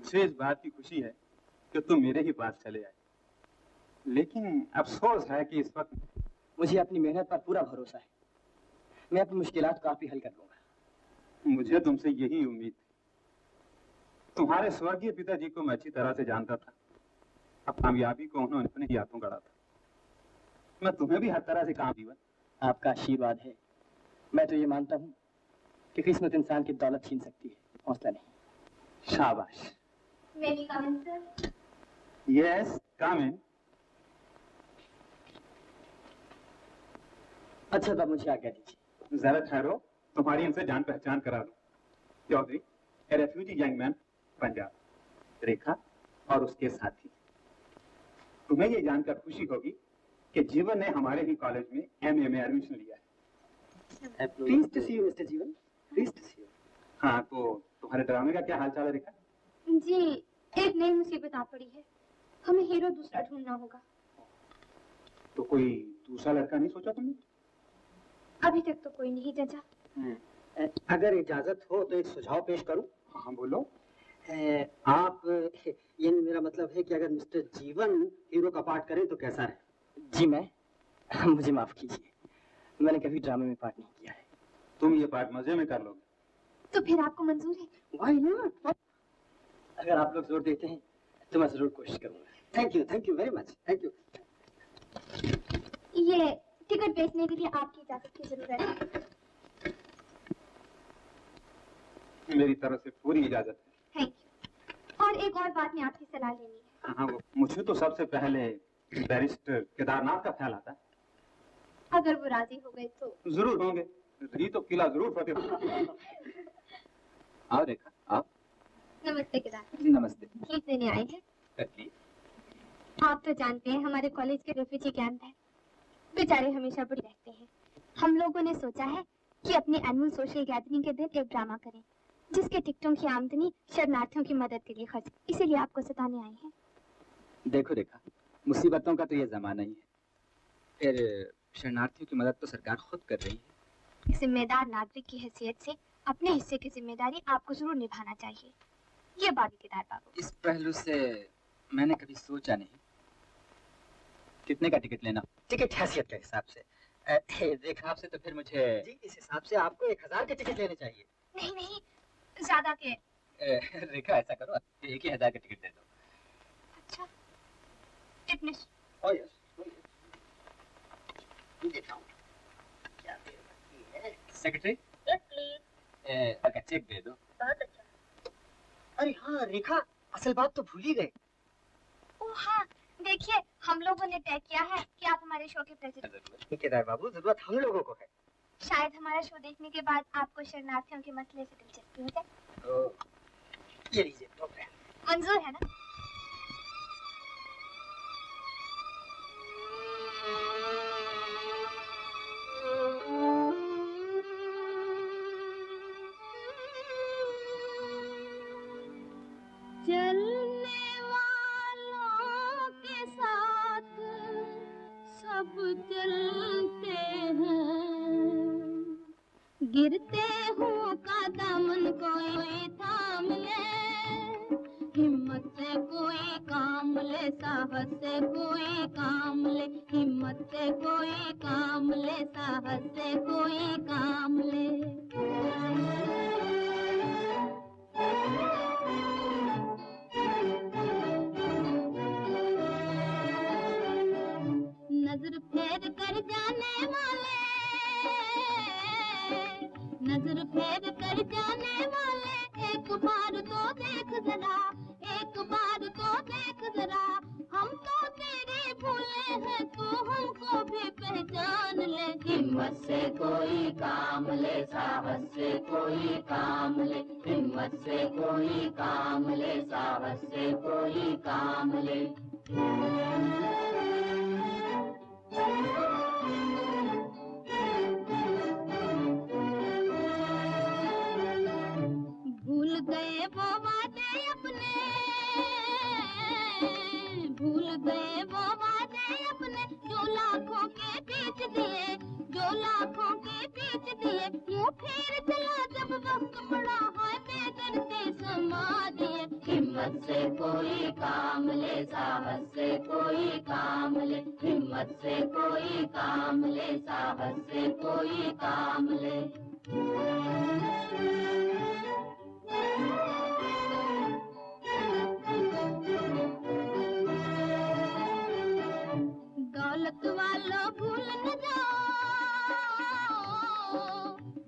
मुझे इस बात की खुशी है कि तुम मेरे ही पास चले आए, लेकिन अफसोस है कि इस वक्त मुझे अपनी मेहनत पर पूरा भरोसा है। मैं अपनी मुश्किलात को आप ही हल कर लूंगा। मुझे तुमसे यही उम्मीद थी। तुम्हारे स्वर्गीय पिताजी को मैं अच्छी तरह से जानता था। अब कामयाबी को उन्होंने अपने ही हाथों गढ़ा था। मैं तुम्हें भी हर तरह से काम जीवन। आपका आशीर्वाद है। मैं तो ये मानता हूँ कि किस्मत इंसान की दौलत छीन सकती है, हौसला नहीं। शाबाश। May we come in, sir? Yes, come in. अच्छा तब मुझे आज्ञा दीजिए। जरा ठहरो, तुम्हारी इनसे जान पहचान करा दूं। चौधरी, ए रेफ्यूजी यंग मैन, पंजाब, रेखा और उसके साथी। तुम्हें ये जानकर खुशी होगी कि जीवन ने हमारे ही कॉलेज में एमए में एडमिशन लिया है। Please to see you mister Jeevan, please to see you. हाँ, तो तुम्हारे ड्रामे का क्या हालचाल है रेखा? जी, एक नई मुसीबत आ पड़ी है। हमें हीरो दूसरा ढूंढना होगा। तो कोई दूसरा लड़का नहीं सोचा तुमने? अभी तक तो कोई नहीं जजा। अगर इजाजत हो तो एक सुझाव पेश करूं? हाँ बोलो। आप, ये मेरा मतलब है कि अगर मिस्टर जीवन हीरो का पार्ट करें तो कैसा है? जी मैं मुझे माफ कीजिए, मैंने कभी ड्रामे में पार्ट नहीं किया है। तुम ये पार्ट मजे में कर लोगे? तो फिर आपको मंजूर है? Why not? अगर आप लोग जोर देते हैं तो मैं जरूर कोशिश करूंगा। Thank you very much, thank you. ये टिकट बेचने के लिए आपकी इजाजत की जरूरत है। मेरी तरफ से पूरी इजाजत है। Thank you. और एक और बात में आपकी सलाह लेनी है। हाँ, वो मुझे तो सबसे पहले बैरिस्टर केदारनाथ का ख्याल आता है। अगर वो राजी हो गए तो? जरूर होंगे, रही तो किला जरूर फतेह होगा। आओ रेखा, आप। नमस्ते केदार। नमस्ते। फीस देने आए हैं? आप तो जानते हैं हमारे कॉलेज के रेफ्यूजी कैंप है, बेचारे हमेशा बुरे रहते हैं। हम लोगों ने सोचा है कि अपनी एनुअल सोशल गैदरिंग के दिन एक ड्रामा करें, जिसके टिकटों की आमदनी शरणार्थियों की मदद के लिए खर्च, इसीलिए आपको सताने आए हैं। देखो रेखा, मुसीबतों का तो ये जमाना ही है, फिर शरणार्थियों की मदद तो सरकार खुद कर रही है। जिम्मेदार नागरिक की हैसियत से अपने हिस्से की जिम्मेदारी आपको जरूर निभाना चाहिए। ये बात केदार बाबू। इस पहलू से मैंने कभी सोचा नहीं। कितने का टिकट लेना? टिकट हैसियत के हिसाब से। रेखा आपसे तो फिर मुझे जी इस हिसाब से आपको 1000 के टिकट लेने चाहिए। नहीं नहीं, ज्यादा के। रेखा ऐसा करो, 1000 का टिकट दे दो। अच्छा, इतने? ओह यस, देता हूँ। क्या है? Secretary, yes please. अगर चेक दे दो। बहुत अच्छा। अरे हाँ रेखा, असल बात तो भूल ही गए। ओह हाँ, देखिए हम लोगों ने तय किया है कि आप हमारे शो के प्रेसिडेंट। केदार बाबू, जरूरत हम लोगों को है। शायद हमारा शो देखने के बाद आपको शरणार्थियों के मसले से दिलचस्पी हो जाए। ये लीजिए प्रोग्राम। मंजूर है ना? चलने वालों के साथ सब चलते हैं, गिरते हुए कदम कोई थाम ले, हिम्मत से कोई काम ले, साहस से कोई काम ले, हिम्मत से कोई काम ले, साहस से कोई काम ले। नजर फेर कर जाने वाले, नजर फेर कर जाने वाले, एक बार तो देख जरा, एक बार तो देख जरा, हम तो तेरे भूले हैं, तू हमको भी पहचान ले। हिम्मत से कोई काम ले, साहस से कोई काम ले, हिम्मत से कोई काम ले, साहस से कोई काम ले। भूल गए वो वादे अपने, भूल गए वो वादे अपने, जो लाखों के बीच दिए, जो लाखों के बीच दिए, मुँह फेर चला जब वक्त पड़ा है, बेदर्दी समा दिए। हिम्मत हिम्मत से कोई काम ले, साहस से कोई काम ले, हिम्मत से कोई काम ले, साहस से कोई काम ले। दौलत वालों भूल न जाओ,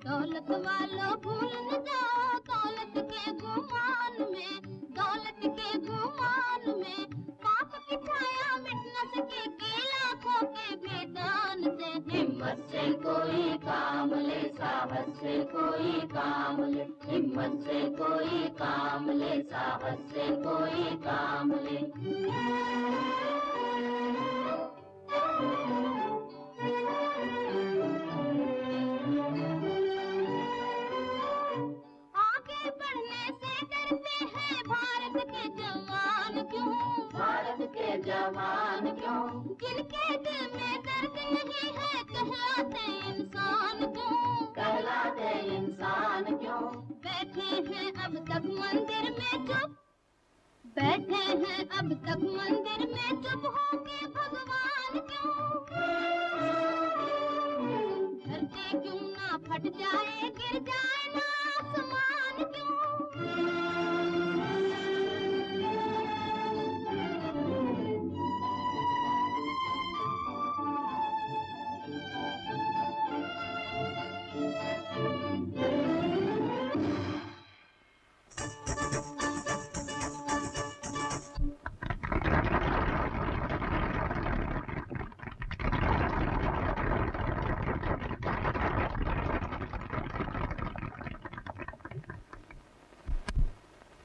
दौलत वालों भूल न जाओ, दौलत के गुमान में, दौलत के गुमान में पाप की छाया मिट न सकेगी लाखों के मैदान से। हिम्मत से कोई काम ले, साहस से कोई काम ले, हिम्मत से कोई काम ले, साहस से कोई काम ले। आगे बढ़ने से डरते हैं भारत के जवान क्यों, भारत के जवान क्यों, जिनके दिल में दर्द नहीं है कहलाते इंसान क्यों, कहलाते इंसान क्यों। बैठे हैं अब तक मंदिर में चुप, बैठे हैं अब तक मंदिर में चुप होके भगवान क्यों, धरती क्यों ना फट जाए, गिर जाए ना आसमान क्यों।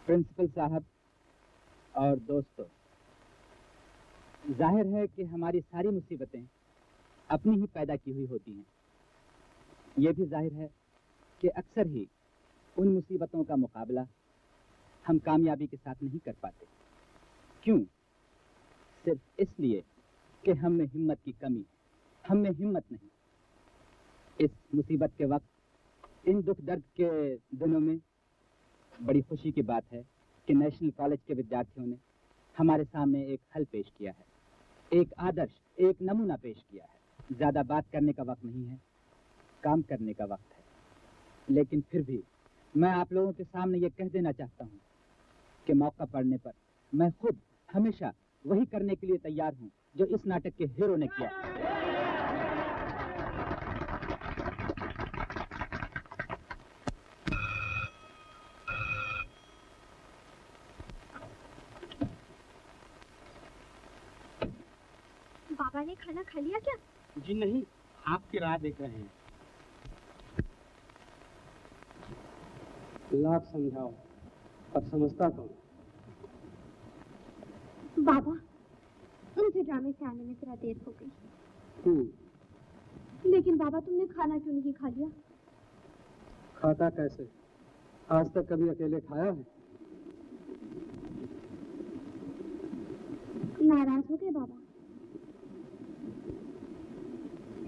प्रिंसिपल साहब और दोस्तों, जाहिर है कि हमारी सारी मुसीबतें अपनी ही पैदा की हुई होती हैं। ये भी जाहिर है कि अक्सर ही उन मुसीबतों का मुकाबला हम कामयाबी के साथ नहीं कर पाते। क्यों? सिर्फ इसलिए कि हम में हिम्मत की कमी है, हम में हिम्मत नहीं। इस मुसीबत के वक्त, इन दुख दर्द के दिनों में बड़ी खुशी की बात है कि नेशनल कॉलेज के विद्यार्थियों ने हमारे सामने एक हल पेश किया है, एक आदर्श, एक नमूना पेश किया है। ज्यादा बात करने का वक्त नहीं है, काम करने का वक्त है। लेकिन फिर भी मैं आप लोगों के सामने ये कह देना चाहता हूँ कि मौका पड़ने पर मैं खुद हमेशा वही करने के लिए तैयार हूँ जो इस नाटक के हीरो ने किया। बाबा ने खाना खा लिया क्या? जी नहीं, आपकी राह देख रहे हैं। लाख समझाओ पर समझता कौन? बाबा, उनसे ड्रामे से आने में जरा देर हो गई। लेकिन बाबा, तुमने खाना क्यों नहीं खा लिया? खाता कैसे? आज तक कभी अकेले खाया है? नाराज हो गए बाबा?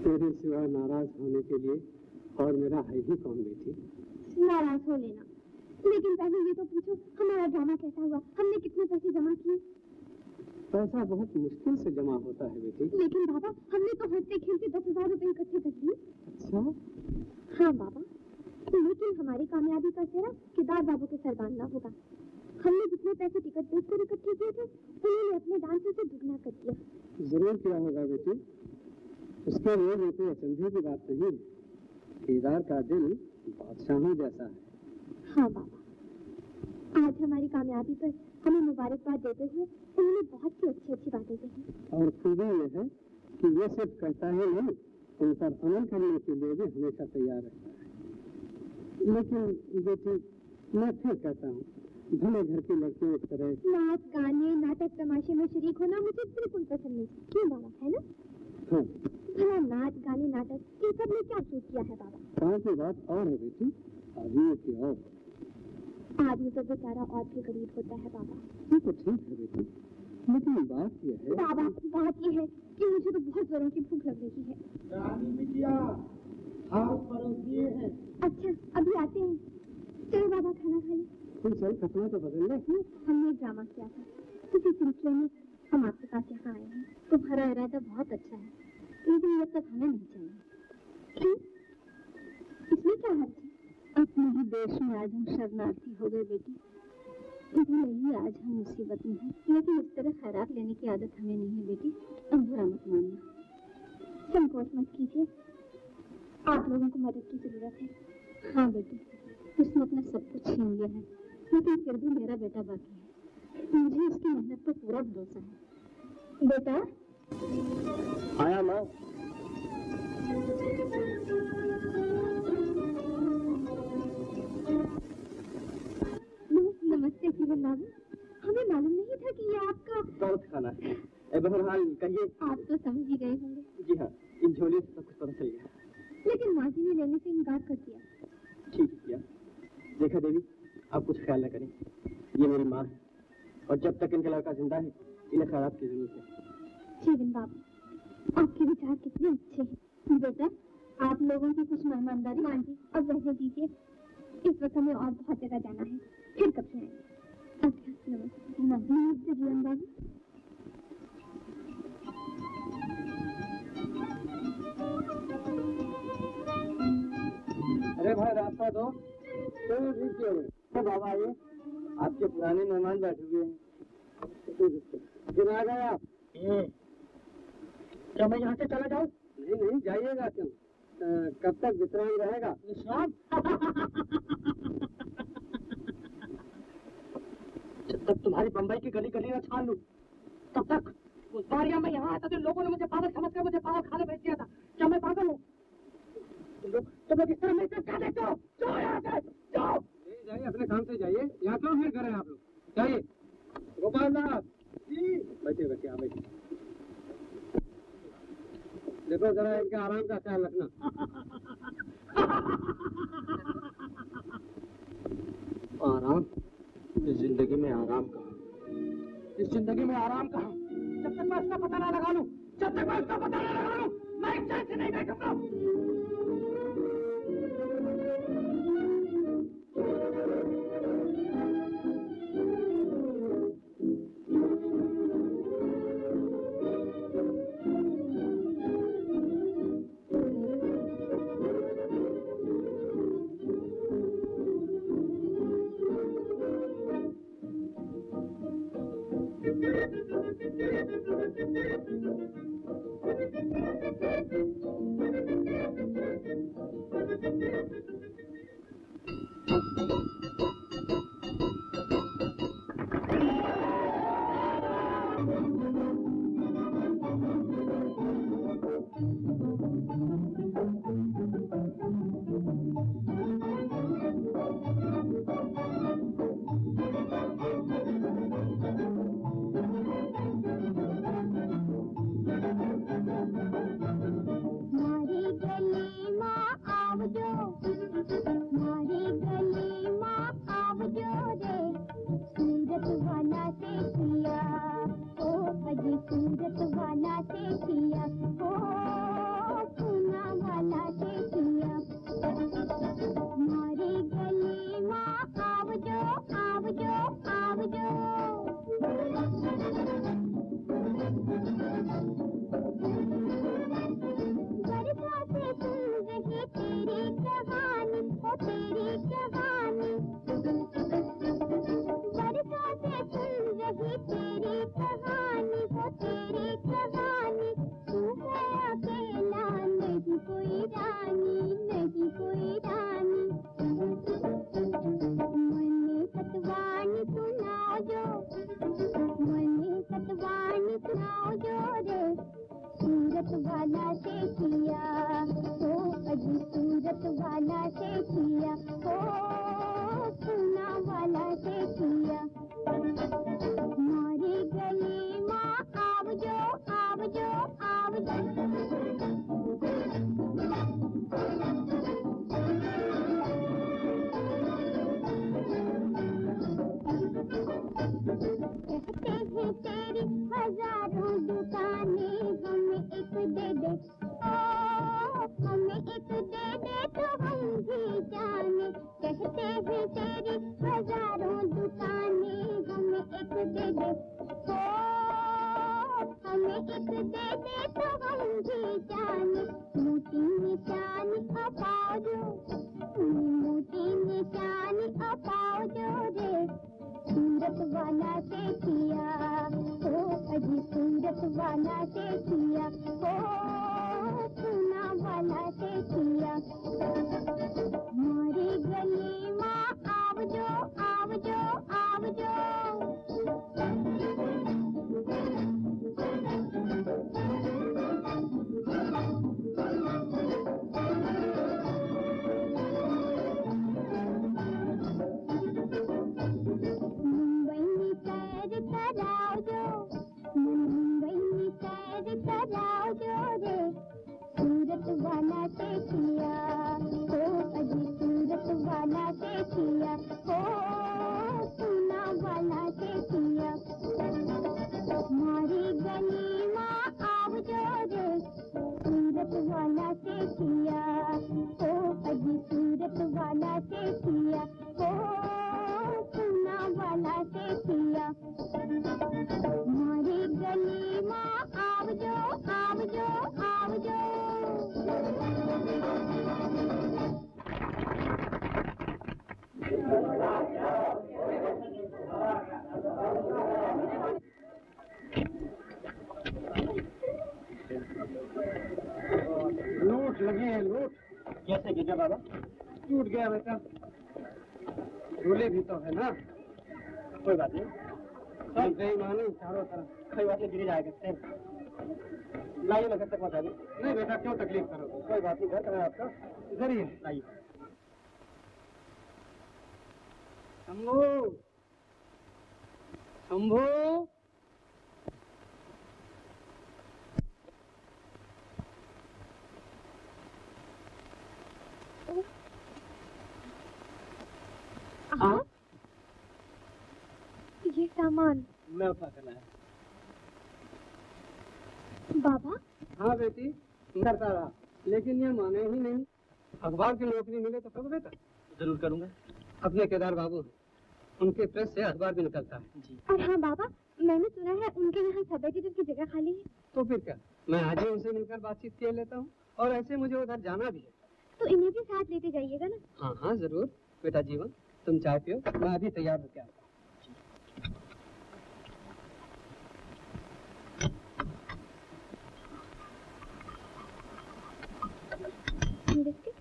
तेरे सिवा नाराज होने के लिए और मेरा है ही कौन बेटी? नाराज हो लेना, लेकिन पहले ये तो पूछो हमारा ड्रामा कैसा हुआ, हमने कितने पैसे जमा किए? पैसा बहुत मुश्किल से जमा होता है बेटी। लेकिन बाबा, हमने तो हंसते खेलते 10,000 रुपए इकट्ठे कर लिए। अच्छा? हाँ बाबा, लेकिन हमारी कामयाबी का सेहरा केदार बाबू के सर बांधना होगा। हमने जितने पैसे टिकट बेचकर इकट्ठे किए थे, उन्होंने अपने डांसर से दुगना कर दिया। जरूर किया होगा बेटी, उसके लिए ये कोई अचंभे की बात नहीं है। केदार का दिल बादशाहों जैसा है। हाँ बाबा, आज हमारी कामयाबी पर हमें मुबारकबाद देते हुए उन्होंने बहुत सी अच्छी अच्छी बातें कही। और खूबी ये है कि ये सिर्फ कहता है नहीं, उन पर अमल करने के लिए भी हमेशा तैयार रहता है। लेकिन बेटी, मैं फिर कहता हूँ, भले घर की लड़कियों की तरह नाच गाने नाटक तमाशे में शरीक होना मुझे बिल्कुल पसंद नहीं। क्यों बाबा, है ना? हाँ। भला नाच गाने नाटक इन सब में क्या सूट किया है बाबा? कहाँ की बात और है बेटी, आदमी की और। आदमी तो बेचारा और भी गरीब होता है बाबा। ये तो ठीक है बेटी, लेकिन बात यह है बाबा, बात ये है कि मुझे तो बहुत जोरों की भूख लग रही है। रानी बिटिया, हाथ परोस दिए हैं। अच्छा, अभी आते हैं। चलो बाबा, खाना खा ले। तुम चल कपड़ा तो बदल ले। हमने एक ड्रामा किया था, उसी सिलसिले में हम आपके पास यहाँ आए हैं। तुम्हारा इरादा बहुत अच्छा है, लेकिन ये तक हमें नहीं चाहिए। क्यों? इसमें क्या हर्ज है? अपने ही देश में आज हम शरणार्थी हो गए बेटी, इसीलिए ही आज हम मुसीबत में हैं। लेकिन इस तरह खैरात लेने की आदत हमें नहीं है बेटी, अब बुरा मत मानना। संकोच मत कीजिए, आप लोगों को मदद की जरूरत है। हाँ बेटी, उसने अपना सब कुछ छीन लिया है, लेकिन फिर भी मेरा बेटा बाकी है। मुझे उसकी मेहनत पर पूरा भरोसा है। बेटा आया माँ। नमस्ते जीवन बाबू, हमें मालूम नहीं था कि ये आपका दौलत खाना है। बहरहाल कहिए। आप तो समझ ही गए होंगे। जी हाँ, इन झोले से सब कुछ पता चल गया। लेकिन माँ जी ने लेने से इनकार कर दिया। ठीक किया। देखा देवी, आप कुछ ख्याल न करें, ये मेरी माँ है और जब तक इनका लड़का जिंदा है इन्हें खैरात की जरूरत है। जीवन बाबू, आपके विचार कितने अच्छे हैं। बेटा, आप लोगों की कुछ मेहमानदारी। माँ जी, अब रहने दीजिए, इस वक्त हमें और बहुत जगह जाना है, फिर कब से आएंगे। अच्छा, नमस्ते जीवन बाबू। अरे भाई रास्ता दो। तो बाबा आइए, आपके पुराने मेहमान बैठे हुए हैं। फिर आ गए आप। क्या मैं यहाँ से चला जाऊँ? नहीं नहीं, जाइएगा क्यों? कब तक विश्राम रहेगा? विश्राम? जब तक तुम्हारी बम्बई की गली गली न छान लूं, तब तक। उस बार मैं यहाँ आया था तो लोगों ने मुझे पागल समझकर मुझे पागल खाने भेज दिया था। क्या मैं पागल हूँ? तुम लोग इस तरह मेरे क्या देखते हो? जाओ यहाँ से, जाओ। जाइए, अपने काम से जाइए। यहाँ क्यों फिर करें आप लोग? जाइए। गोपाल नाथ जी, बैठिए बैठिए, आप बैठिए। देखो जरा इनके आराम का ख्याल रखना। आराम? इस जिंदगी में आराम कहाँ? इस जिंदगी में आराम कहाँ? जब तक मैं उसका पता ना लगा लूं, जब तक मैं उसका पता ना लगा लूं, मैं एक चैन से नहीं बैठूंगा। सुनाओ जो एक दे दे, ओ हमें एक दे दे तो हम भी जाने, मोटी निशानी अपाओ जो, मोटी निशानी अपाओ जो रे, सूरत वाला से किया, ओ अजी सूरत वाला से किया, ओ सुना वाला से किया, हमारी गली माँ आवजो आवजो आवजो। सूरत वाला से किया, ओ अजी सूरत वाला से किया, ओ सुना वाला से किया, हमारी गली माँ आवजो रे, सूरत वाला से किया, ओ अजी सूरत वाला से किया, ओ सुना वाला से किया, हमारी गली माँ आवजो आवजो आवजो। लूट लगी है लूट। कैसे गिरा बाबा? टूट गया बेटा, झूले भी तो है ना। कोई बात नहीं, सब बेईमानी चारों तरफ। कोई बात नहीं, गिर जाएगा। लाइए मैं घर तक पहुँचा दूँ। नहीं बेटा, क्यों तकलीफ करो? कोई बात नहीं, घर कहाँ है आपका? इधर ही है। लाइए। शंभू, शंभू, आप ये सामान मैं उठा कर लाया। बाबा? हाँ बेटी, करता रहा, लेकिन ये माने ही नहीं। अखबार की नौकरी मिले तो कब बेटा? जरूर करूँगा। अपने केदार बाबू हैं, उनके प्रेस से अखबार भी निकलता है। जी। और हाँ बाबा, मैंने सुना है उनके यहाँ सब एडिटर की जगह खाली है। तो फिर क्या, मैं आज ही उनसे मिलकर बातचीत कर लेता हूँ, और ऐसे मुझे उधर जाना भी है। तो इन्हें भी साथ लेते जाइएगा ना। हाँ हाँ जरूर। बेटा जीवन, तुम चाय पियो, मैं अभी तैयार होकर आता हूँ। बिस्किट?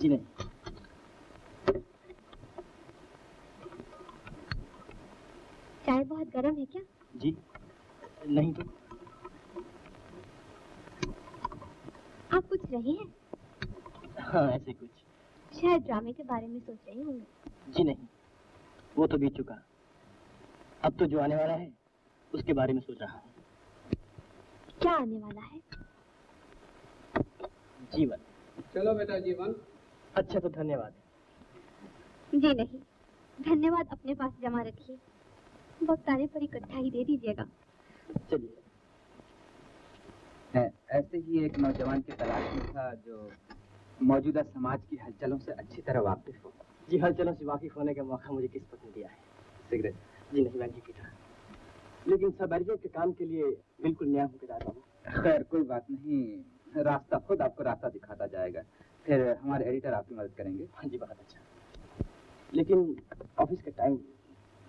जी नहीं। चाय बहुत गर्म है क्या? जी नहीं तो। आप पूछ रहे हैं? हाँ ऐसे कुछ। शायद ड्रामे के बारे में सोच रहे होंगे। जी नहीं, वो तो बीत चुका। अब तो जो आने वाला है उसके बारे में सोच रहा हूँ। क्या आने वाला है? जीवन। चलो बेटा जीवन। अच्छा तो धन्यवाद। जी नहीं, धन्यवाद अपने पास जमा रखिए, वक्त आने पर इकट्ठा ही दे दीजिएगा। चलिए। ऐसे ही एक नौजवान की तलाश में था जो मौजूदा समाज की हलचलों से अच्छी तरह वाकिफ हो। जी, हलचलों से वाकिफ होने का मौका मुझे किस्मत ने दिया है। सिगरेट? जी नहीं, मैं नहीं पीता, लेकिन सबरियों के काम के लिए बिल्कुल नया हूँ केदार बाबू। खैर कोई बात नहीं, रास्ता खुद आपको रास्ता दिखाता जाएगा। फिर हमारे एडिटर आपकी मदद करेंगे। हाँ जी, बहुत अच्छा। लेकिन ऑफिस का टाइम।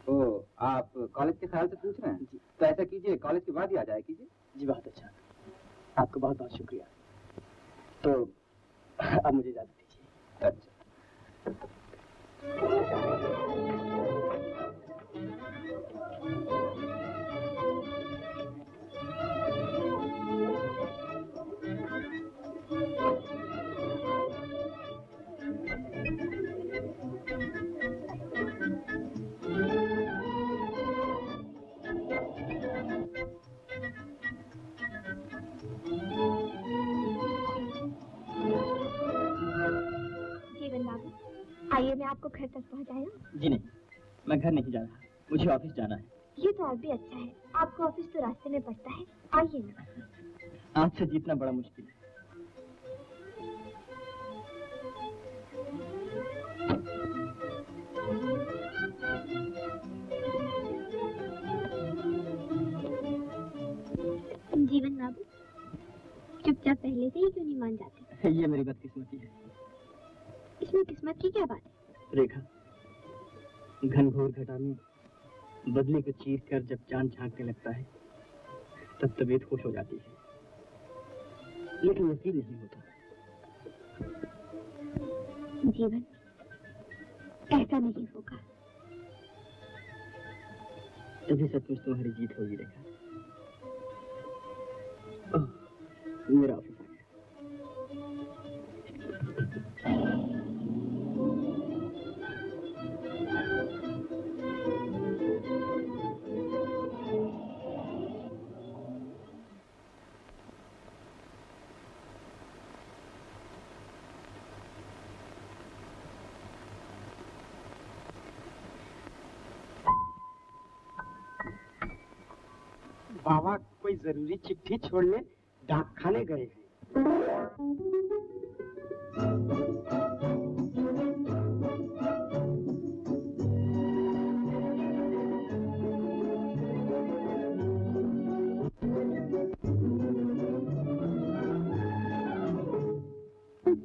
ओ, आप कॉलेज के ख्याल से पूछ रहे हैं? जी। तो ऐसा कीजिए, कॉलेज के बाद ही आ जाए कीजिए। जी बहुत अच्छा, आपका बहुत बहुत शुक्रिया। तो अब मुझे इजाजत दीजिए। अच्छा। आइए मैं आपको घर तक पहुंचाऊं? जी नहीं, मैं घर नहीं जा रहा, मुझे ऑफिस जाना है। ये तो और भी अच्छा है, आपको ऑफिस तो रास्ते में पड़ता है। आइए ना। आपसे जीतना बड़ा मुश्किल है। चुपचाप पहले से ही क्यों नहीं मान जाते? ये मेरी बदकिस्मती है। इसमें किस्मत की क्या बात है? रेखा, घनघोर घटा में बदली को चीर कर जब चांद झांकने लगता है तब तबीयत खुश हो जाती है, लेकिन यकीन नहीं होता। जीवन ऐसा नहीं होगा। तभी सचमुच तुम्हारी जीत होगी रेखा। मेरा ऑफिस आ गया। बाबा कोई जरूरी चिट्ठी छोड़ने डाक खाने गए हैं।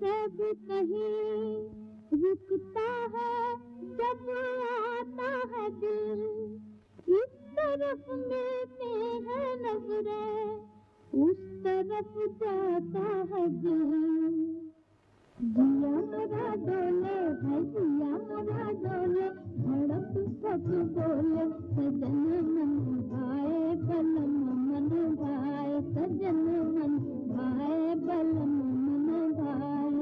सब कहीं रुकता है जब आता है दिल, इस तरफ मिलते हैं नजरें, उस तरफ जाता है दिल। जिया मेरा डोले है, जिया मेरा डोले, धड़क सब बोले, सजन मन भाए बलम मन भाए, सजन मन भाए बलम मन भाए।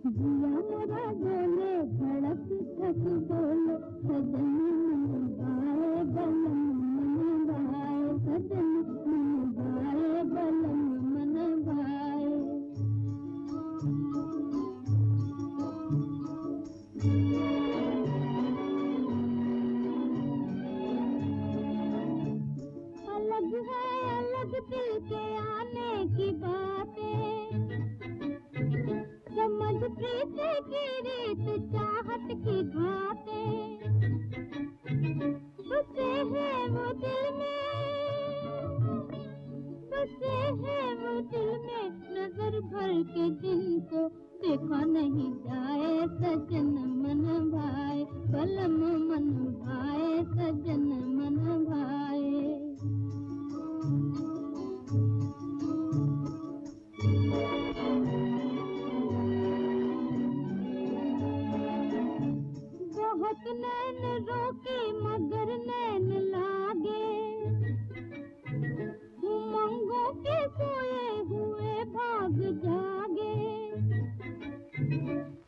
जिया मेरा डोले, धड़क सब बोले, सजन मन भाए बलम मन भाए, सजन मन भाए बलम मन भाए। अलग है अलग दिल के आने की बातें, समझ प्रीत की रीत चाहत की घातें, बसे हैं वो दिल में, बसे हैं वो दिल में, नजर भर के जिनको देखा नहीं जाए, सजन मन भाए बलम मन भाए, सजन मन भाए। बहुत नैन रोके मगर नैन लागे, उमंगों के सोए हुए भाग जागे,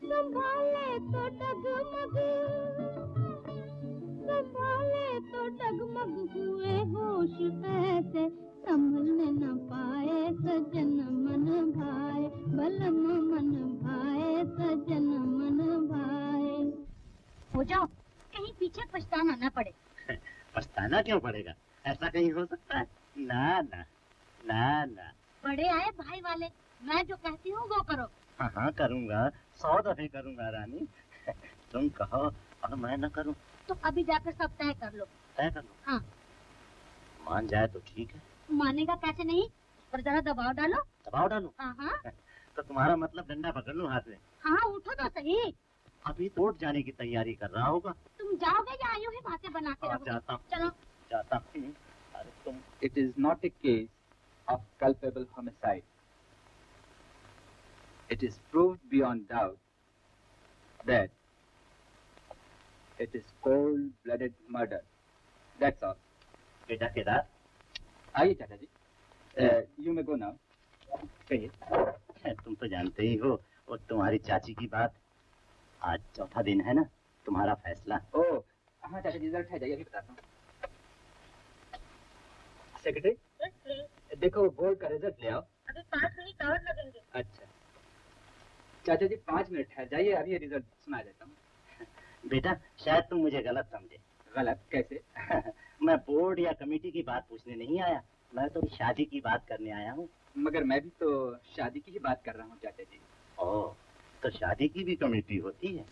संभाले तो डगमग, संभाले तो डगमग हुए होश ऐसे, संभलने न पाए, सजन मन भाए बलम मन भाए, सजन मन भाए। हो जाओ, कहीं पीछे पछताना न पड़े। पछताना क्यों पड़ेगा? ऐसा कहीं हो सकता है? ना ना ना ना। बड़े आए भाई वाले, मैं जो कहती हूँ वो करो। हाँ हाँ करूँगा, 100 दफे करूँगा रानी। तुम कहो और मैं न करूँ तो अभी जाकर सब तय कर लो। तय कर लो। हाँ। मान जाए तो ठीक है। मानेगा कैसे नहीं, पर जरा दबाव डालो। दबाव डालूं? हाँ हाँ। तो तुम्हारा मतलब डंडा पकड़ लूं हाथ में? हाँ उठो तो सही। अभी तो उठ जाने की तैयारी कर रहा होगा। तुम जाओगे या यूं ही बातें बनाते रहोगे? जाता हूँ। चलो जाता हूँ। अरे तुम। It is not a case of culpable homicide. It is proved beyond doubt that it is cold-blooded murder. That's all. बेटा केदार, आइए चाचा जी। You may go now. कहिए। तुम तो जानते ही हो और तुम्हारी चाची की बात। आज चौथा दिन है ना, तुम्हारा फैसला। ओह हाँ चाचा जी, रिजल्ट है, जाइए अभी बताता हूँ। सेक्रेटरी देखो बोर्ड का रिजल्ट ले आओ। अभी 5 मिनट और लगेंगे। अच्छा चाचा जी 5 मिनट है, जाइए अभी रिजल्ट सुना देता हूँ। बेटा शायद तुम मुझे गलत समझे। गलत कैसे? मैं बोर्ड या कमेटी की बात पूछने नहीं आया, मैं तो शादी की बात करने आया हूँ। मगर मैं भी तो शादी की ही बात कर रहा हूँ चाचा जी। ओह, तो शादी की भी कमेटी होती है?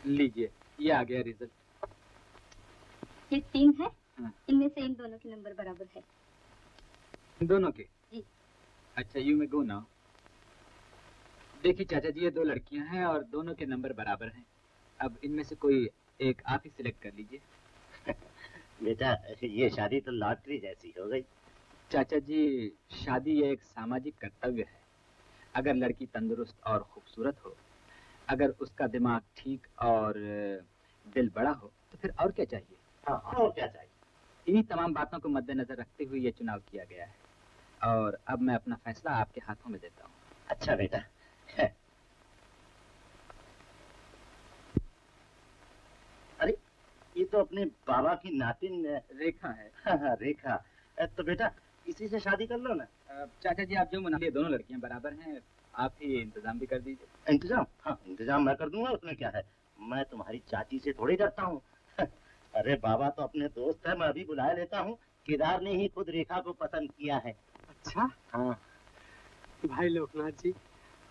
लीजिए ये आ गया रिजल्ट। ये 3 है? हाँ। इनमें से इन दोनों के नंबर बराबर है। दोनों के? जी। अच्छा, यू में गो नाउ। देखिए चाचा जी, ये 2 लड़कियां हैं और दोनों के नंबर बराबर हैं। अब इनमें से कोई एक आप ही सिलेक्ट कर लीजिए। बेटा, ये शादी तो लॉटरी जैसी हो गई। चाचा जी, शादी ये एक सामाजिक कर्तव्य है। अगर लड़की तंदुरुस्त और खूबसूरत हो, अगर उसका दिमाग ठीक और दिल बड़ा हो, तो फिर और क्या चाहिए? हाँ, और क्या चाहिए? इन्हीं तमाम बातों को मद्देनजर रखते हुए ये चुनाव किया गया है और अब मैं अपना फैसला आपके हाथों में देता हूँ। अच्छा बेटा। अरे, ये तो अपने बाबा की नातिन रेखा है। हाँ, रेखा। तो बेटा इसी से शादी कर लो ना। चाचा जी, आप जो मना लिए, दोनों लड़कियां बराबर हैं, आप ही इंतजाम भी कर दीजिए। इंतजाम? हाँ, इंतजाम मैं कर दूंगा, उसमें क्या है। मैं तुम्हारी चाची से थोड़ी डरता हूँ। अरे बाबा तो अपने दोस्त है, मैं अभी बुला लेता हूँ। केदार ने ही खुद रेखा को पसंद किया है। अच्छा? हाँ। भाई लोकनाथ जी,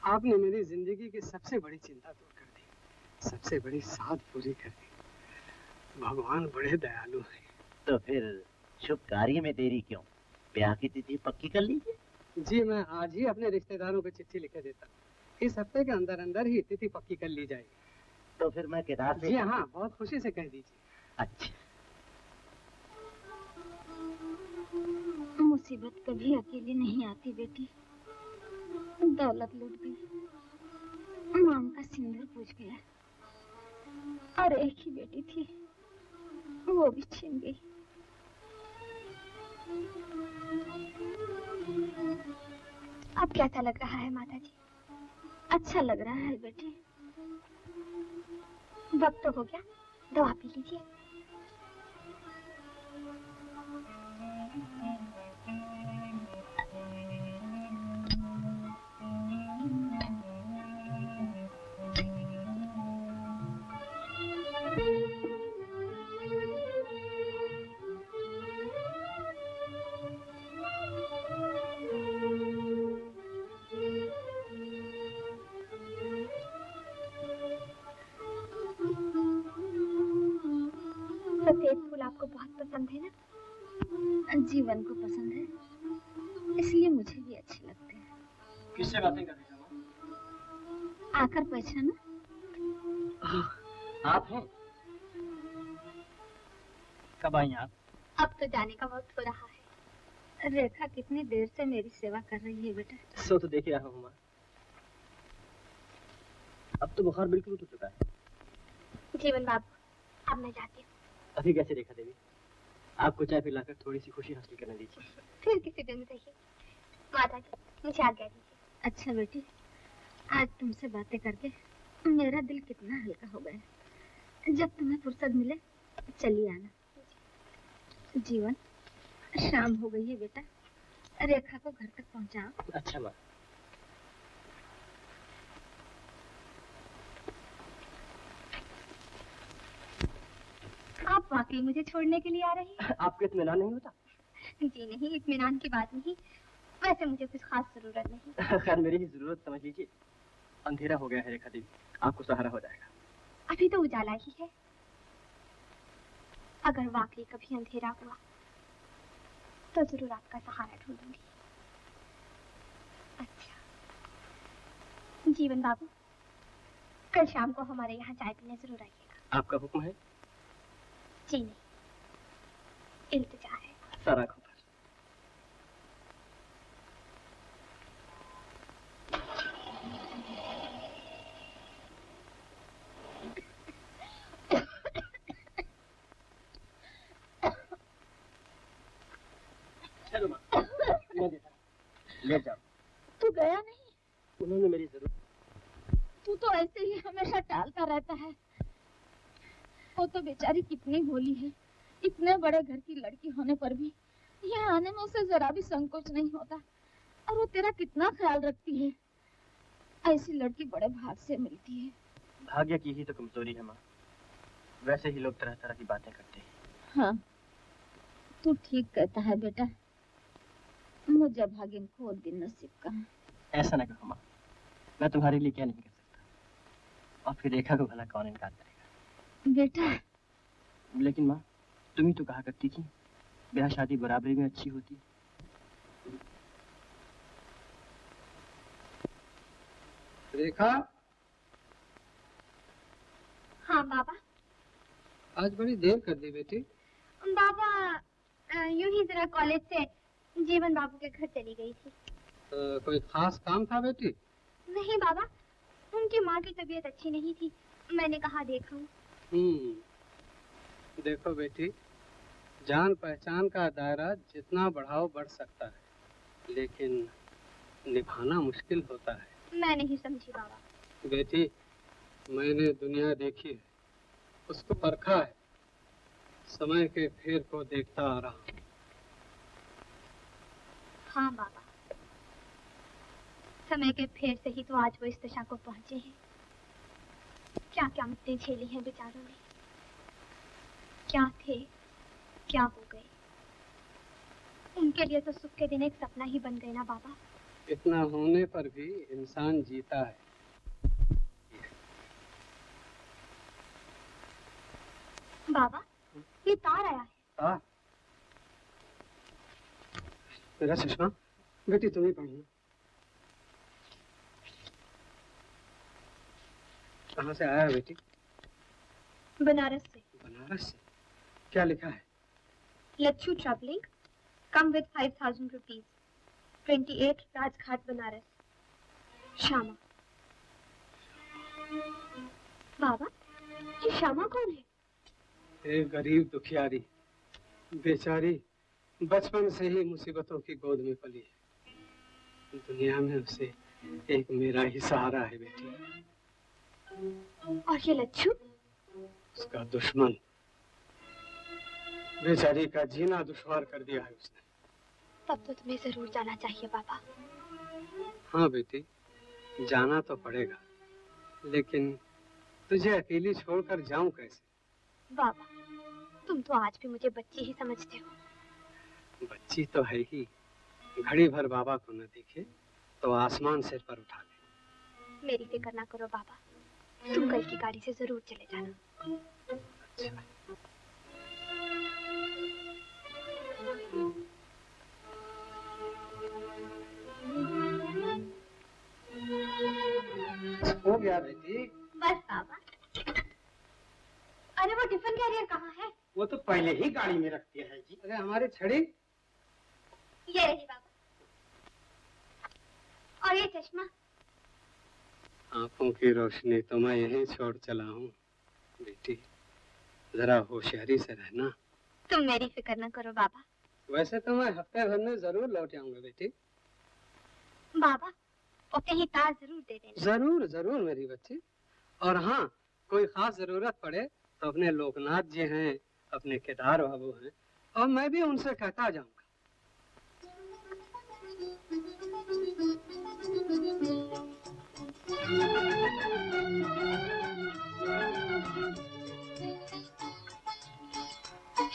आपने मेरी जिंदगी की सबसे बड़ी चिंता दूर कर दी, सबसे बड़ी साध पूरी कर दी। भगवान बड़े दयालु हैं। तो फिर शुभ कार्य में देरी क्यों? ब्याह की तिथि पक्की कर लीजिए। जी, मैं आज ही अपने रिश्तेदारों को चिट्ठी लिखे देता हूँ। इस हफ्ते के अंदर अंदर ही तिथि पक्की कर ली जाएगी। तो फिर मैं केदार से... जी हाँ, बहुत खुशी से कह दीजिए। अच्छा। मुसीबत कभी अकेली नहीं आती बेटी। दौलत लूट गई, मांग का सिंदूर पूछ गया और एक ही बेटी थी, वो भी छीन गई। अब कैसा लग रहा है माता जी? अच्छा लग रहा है बेटी। वक्त तो हो गया, दवा पी लीजिए। सफेद फूल आपको बहुत पसंद है ना? जीवन को पसंद है, इसलिए मुझे भी अच्छे लगते हैं। किससे बातें कर रही हो? आकर पहचाना। आप हैं? कब आई आप? अब तो जाने का वक्त हो रहा है। रेखा कितनी देर से मेरी सेवा कर रही है बेटा। सो तो देख रहा हूँ माँ। अब तो बुखार बिल्कुल उतर चुका है। जीवन बाबू, अब मैं जाती हूँ। अभी कैसे रेखा देवी? आपको चाय पिलाकर थोड़ी सी खुशी हासिल करने दीजिए। फिर किसी दिन सही। माता जी, मुझे आज्ञा दीजिए। अच्छा बेटी, आज तुमसे बातें करके मेरा दिल कितना हल्का हो गया। जब तुम्हें फुर्सत मिले चली आना। जीवन, शाम हो गई है बेटा, रेखा को घर तक पहुंचाओ। अच्छा माँ। आप वाकई मुझे छोड़ने के लिए आ रही हैं? आपको इत्मीनान नहीं होता? जी नहीं, इत्मीनान की बात नहीं, वैसे मुझे कुछ खास जरूरत नहीं। खैर मेरी ही जरूरत समझ लीजिए। अंधेरा हो गया है रेखा देवी, आपको सहारा हो जाएगा। अभी तो उजाला ही है, अगर वाकई कभी अंधेरा हुआ तो जरूर आपका सहारा ढूंढूंगी। अच्छा जीवन बाबू, कल शाम को हमारे यहाँ चाय पीने जरूर आइएगा। आपका हुक्म है? जी नहीं, इल्तिजा है। सारा खुदा। चलो माँ, मैं देता हूँ। ले जाओ। तू गया नहीं? उन्होंने मेरी जरूरत। तू तो ऐसे ही हमेशा टालता रहता है। वो तो बेचारी कितनी भोली है, इतने बड़े घर की लड़की होने पर भी यहाँ आने में उसे जरा भी संकोच नहीं होता। और वो तेरा कितना ख्याल रखती है। ऐसी लड़की बड़े भाग से मिलती है। भाग्य की ही तो कमजोरी है माँ, वैसे ही लोग तरह तरह की बातें करते हैं। हाँ, तू ठीक कहता है बेटा, मुझे भाग्य को दिन नसीब कहा। ऐसा ना कहो माँ, मैं तुम्हारे लिए क्या नहीं कर सकता। और फिर रेखा को भला कौन इनकार करेगा? बेटा, लेकिन माँ, तुम ही तो कहा करती थी ब्याह शादी बराबरी में अच्छी होती। रेखा। हाँ बाबा। आज बड़ी देर कर दी बेटी। बाबा यूं ही जरा कॉलेज से जीवन बाबू के घर चली गई थी। कोई खास काम था बेटी? नहीं बाबा, उनकी माँ की तबीयत अच्छी नहीं थी, मैंने कहा देखूं। देखो बेटी, जान पहचान का दायरा जितना बढ़ाओ बढ़ सकता है, लेकिन निभाना मुश्किल होता है। मैं नहीं समझी बाबा। बेटी, मैंने दुनिया देखी है, उसको परखा है, समय के फेर को देखता आ रहा हूँ। हाँ बाबा, समय के फेर से ही तो आज वो इस दशा को पहुंचे हैं। क्या क्या मुद्दे झेली हैं बेचारों ने, क्या थे क्या हो गए। उनके लिए तो सुख के दिन एक सपना ही बन गए ना बाबा। इतना होने पर भी इंसान जीता है। बाबा, ये तार आया है। तार? मेरा चश्मा? बेटी तुम ही पढ़ना। कहाँ से आया बेटी? बनारस से। बनारस से? क्या लिखा है? Lachchhu travelling, come with 5000 rupees, 28 Rajghat Banaras, Shyama. बाबा, ये श्यामा कौन है? एक गरीब दुखियारी, बेचारी बचपन से ही मुसीबतों की गोद में पली है। दुनिया में उसे एक मेरा ही सहारा है बेटी। और ये लच्छू? उसका दुश्मन। बेचारी का जीना दुश्वार कर दिया है उसने। तब तो तुम्हें जरूर जाना चाहिए बाबा। हाँ बेटी, जाना तो पड़ेगा, लेकिन तुझे अकेली छोड़कर जाऊं कैसे? बाबा, तुम तो आज भी मुझे बच्ची ही समझते हो। बच्ची तो है ही, घड़ी भर बाबा को न देखे तो आसमान सिर पर उठा ले। मेरी फिक्र ना करो बाबा, तुम कल की गाड़ी से जरूर चले जाना। अच्छा। हो गया बेटी। बस बाबा। अरे वो टिफिन कैरियर कहाँ है? वो तो पहले ही गाड़ी में रख दिया है जी। अरे हमारी छड़ी? ये रही बाबा। और ये चश्मा? आंखों की रोशनी तो मैं यहीं छोड़ चला हूँ बेटी, जरा होशियारी से रहना। तुम मेरी फिक्र न करो बाबा। वैसे तो मैं हफ्ते भर में जरूर लौट आऊंगा बेटी। बाबा, ओके ही तार जरूर दे देना। जरूर जरूर मेरी बच्ची। और हाँ, कोई खास जरूरत पड़े तो अपने लोकनाथ जी हैं, अपने केदार बाबू हैं, और मैं भी उनसे कहता जाऊंगा।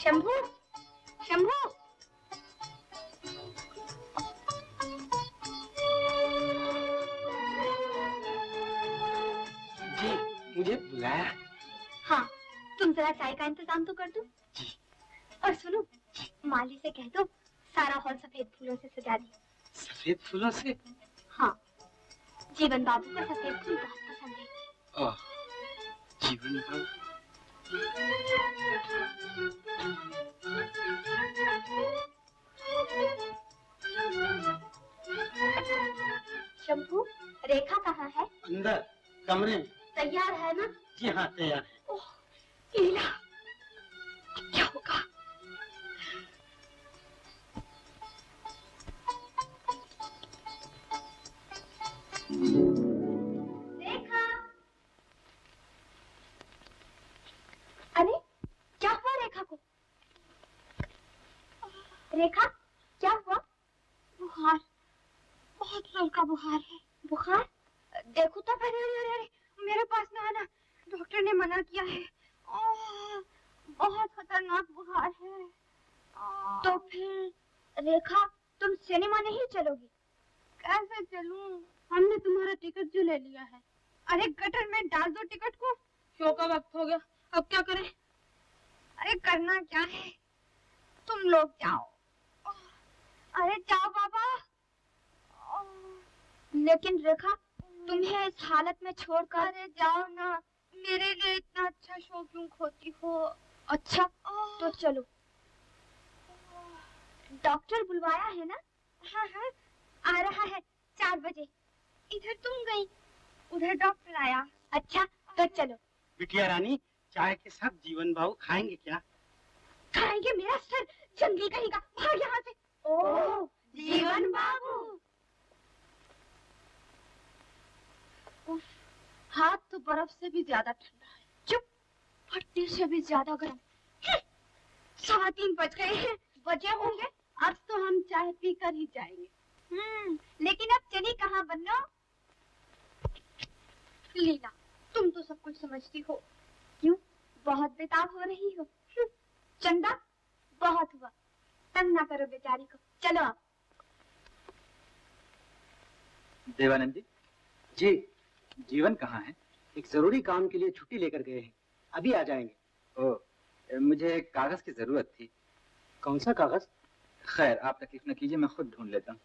शंभू, शंभू। जी, मुझे बुलाया? हाँ, तुम जरा चाय का इंतजाम तो कर दो। जी। और सुनो, माली से कह दो सारा हॉल सफेद फूलों से सजा दे। सफेद फूलों से? हाँ, जीवन बाबू को सफेद फूल बहुत पसंद है। ओह, जीवन बाबू। शंभू, रेखा कहाँ है? अंदर कमरे में। तैयार है ना? जी हाँ, तैयार है। ओह, लीला, अब क्या होगा? रेखा, अरे क्या हुआ रेखा को? रेखा, क्या हुआ? बुखार, बहुत जोर का बुखार है। बुखार? देखो तो। अरे अरे अरे, मेरे पास ना आना, डॉक्टर ने मना किया है। बहुत खतरनाक बुखार है। तो फिर रेखा, तुम सिनेमा नहीं चलोगी? कैसे चलूं? हमने तुम्हारा टिकट जो ले लिया है। अरे गटर में डाल दो टिकट को। शो का वक्त हो गया, अब क्या करें? अरे करना क्या है, तुम लोग जाओ। अरे जाओ बाबा। लेकिन रेखा, तुम्हें इस हालत में छोड़कर। अरे जाओ ना, मेरे लिए इतना अच्छा शो क्यों खोती हो। अच्छा तो चलो। डॉक्टर बुलवाया है ना? हाँ हाँ आ रहा है 4 बजे। इधर तुम गई, उधर डॉक्टर आया। अच्छा तो चलो। बिटिया रानी, चाय के साथ जीवन बाबू खाएंगे क्या? खाएंगे मेरा सर, जंगली कहेगा, भाग यहाँ से। ओह जीवन बाबू। हाथ तो बर्फ से भी ज्यादा ठंडा है। चुप, भट्टी से भी ज्यादा गर्म। 3:15 बज गए हैं। बजे होंगे। अब तो हम चाय पी कर ही जाएंगे। लेकिन अब चली कहाँ बन्नो? लीला, तुम तो सब कुछ समझती हो। क्यों, बहुत बेताब हो रही हो? चंदा, बहुत हुआ, तंग ना करो बेचारी को। चलो अब। देवानंद जी। जी, जीवन कहाँ है? एक जरूरी काम के लिए छुट्टी लेकर गए हैं, अभी आ जाएंगे। ओह, मुझे एक कागज की जरूरत थी। कौन सा कागज? खैर, आप तकलीफ न कीजिए, मैं खुद ढूंढ लेता हूँ।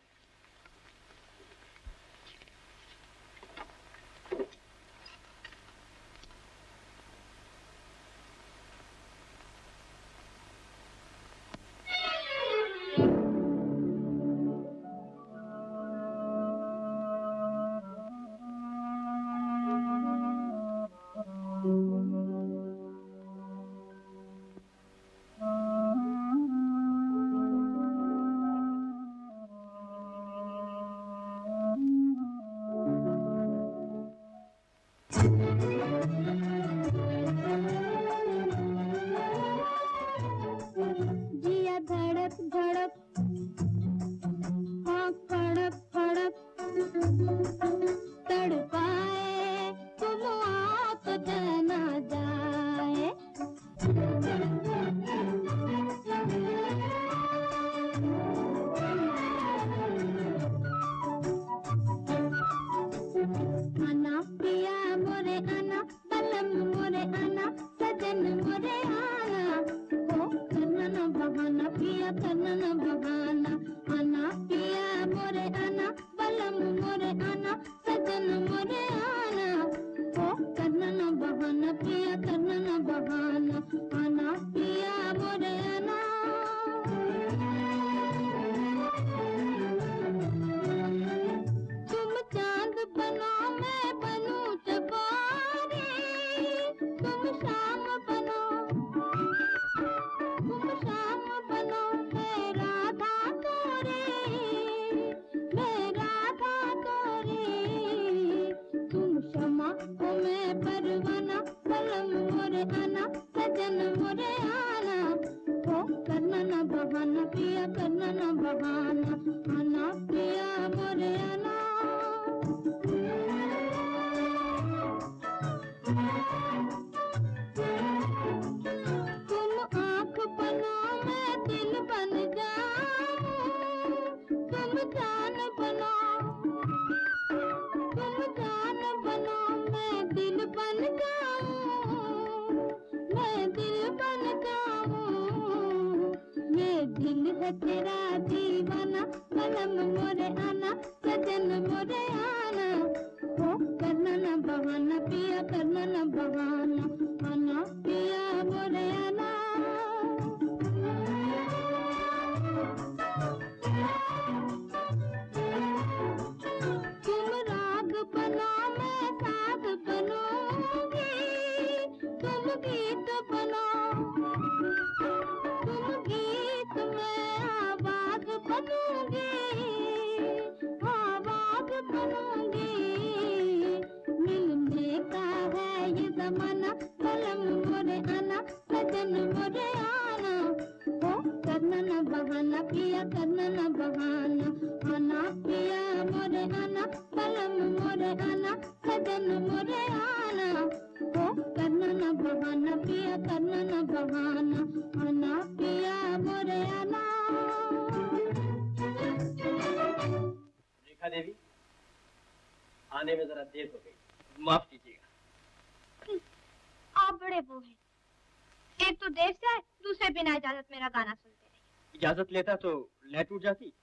एक तो देर से आए, दूसरे बिना इजाजत मेरा गाना सुनते रहे। इजाजत लेता तो लाइट टूट जाती,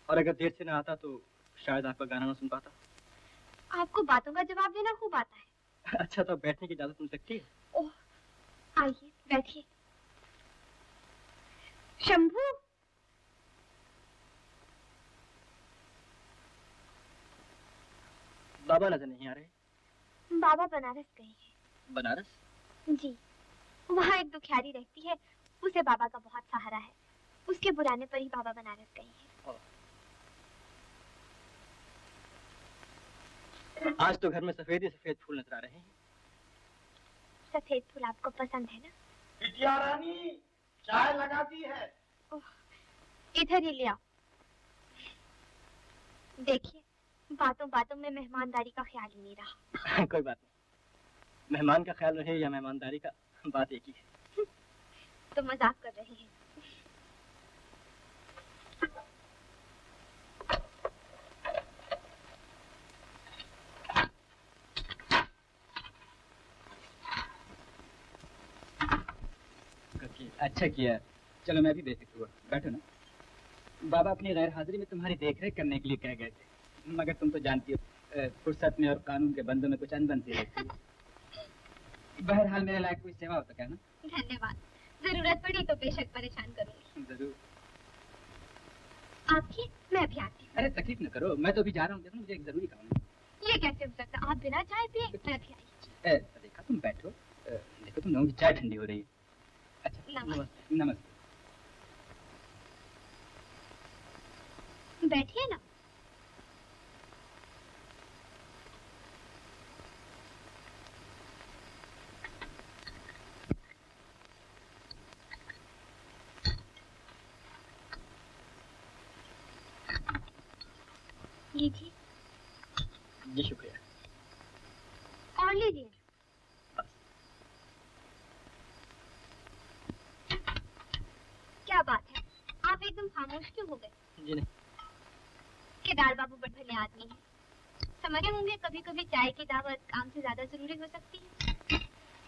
और अगर देर से ना आता तो शायद आपका गाना ना सुन पाता। आपको बातों का जवाब देना खूब आता है। अच्छा, तो बैठने की इजाजत मिल सकती है? ओह, आइए बैठिए। शंभू, बाबा नजर नहीं आ रहे। बाबा बनारस गए हैं। बनारस? जी, वहाँ एक दुखियारी रहती है, उसे बाबा का बहुत सहारा है। उसके बुलाने पर ही बाबा बनारस गए हैं। आज तो घर में सफेद ही सफेद फूल नजर आ रहे हैं। सफेद फूल आपको पसंद है ना? बिटिया रानी, चाय लगाती है। इधर ही ले आओ। देखिए, बातों बातों में मेहमानदारी का ख्याल ही नहीं रहा। कोई बात नहीं, मेहमान का ख्याल रहे या मेहमानदारी का, बात एक ही है। तो मजाक कर रहे हैं। अच्छा किया, चलो मैं भी बेफिक्र हुआ। बैठो ना। बाबा अपनी गैर हाजिरी में तुम्हारी देखरेख करने के लिए कह गए थे, मगर तुम तो जानती हो फुर्सत में और कानून के बंधों में कुछ अनबन सी रहती है। बहरहाल मेरे लायक कोई सेवा हो तो कहना। धन्यवाद, जरूरत पड़ी तो बेशक परेशान करूंगी। जरूर। आपकी, मैं अभी आती हूँ। अरे तकलीफ न करो, मैं तो अभी जा रहा हूँ, देखो मुझे एक जरूरी काम है। ये कैसे हो सकता, आप बिना चाय पिए? मैं अभी आई। देखा, तुम बैठो। देखो तुम लोगों की चाय ठंडी हो रही है। अच्छा, नमस्ते। नमस्ते। बैठिए ना। लीजिए। जी शुक्रिया। और लीजिए। क्या बात है, आप एकदम खामोश क्यों हो गए? जी नहीं। केदार बाबू बड़े भले आदमी हैं, समझे होंगे कभी कभी चाय की दावत काम से ज्यादा जरूरी हो सकती है,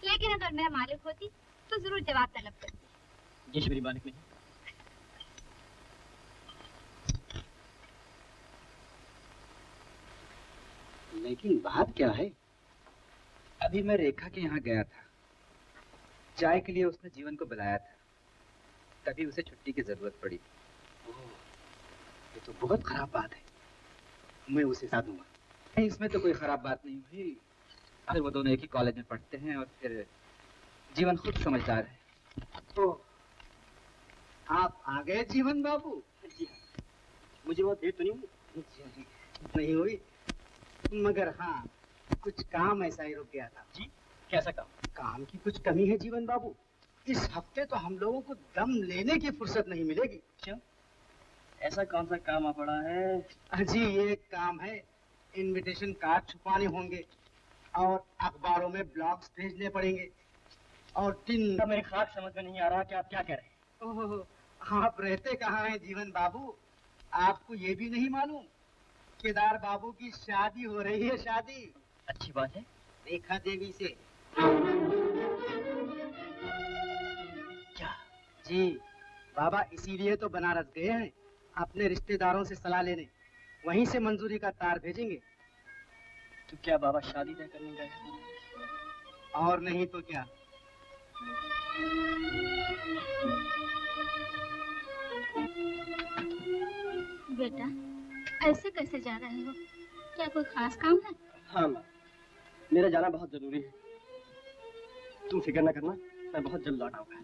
लेकिन अगर मैं मालिक होती तो जरूर जवाब तलब करती। जी मेरी मालिक नहीं। लेकिन बात क्या है? अभी मैं रेखा के यहाँ गया था, चाय के लिए उसने जीवन को बुलाया था, तभी उसे छुट्टी की जरूरत पड़ी। ये तो बहुत खराब बात है, मैं उसे साथ दूंगा। नहीं, इसमें तो कोई खराब बात नहीं हुई। अरे वो दोनों एक ही कॉलेज में पढ़ते हैं और फिर जीवन खुद समझदार है। तो आप आ गए जीवन बाबू? जी हाँ, मुझे बहुत देर तो नहीं हुई। मगर हाँ, कुछ काम ऐसा ही रुक गया था। जी, कैसा काम? काम की कुछ कमी है जीवन बाबू। इस हफ्ते तो हम लोगों को दम लेने की फुर्सत नहीं मिलेगी। क्यों? ऐसा कौन सा काम आ पड़ा है? जी, ये काम है, इनविटेशन कार्ड छुपाने होंगे और अखबारों में ब्लॉग्स भेजने पड़ेंगे और तब मेरी ख्वाब समझ में नहीं आ रहा कि आप क्या कह रहे हैं। ओह, आप रहते कहाँ हैं जीवन बाबू? आपको ये भी नहीं मालूम, केदार बाबू की शादी हो रही है। शादी अच्छी बात है। रेखा देवी से। क्या? जी, बाबा इसीलिए तो बनारस गए हैं, अपने रिश्तेदारों से सलाह लेने। वहीं से मंजूरी का तार भेजेंगे। तो क्या बाबा शादी तय करने गए? और नहीं तो क्या। बेटा, ऐसे कैसे जा रहे हो? क्या कोई खास काम है? हाँ माँ, मेरा जाना बहुत जरूरी है। तुम फिक्र न करना, मैं बहुत जल्द लौट आऊंगा।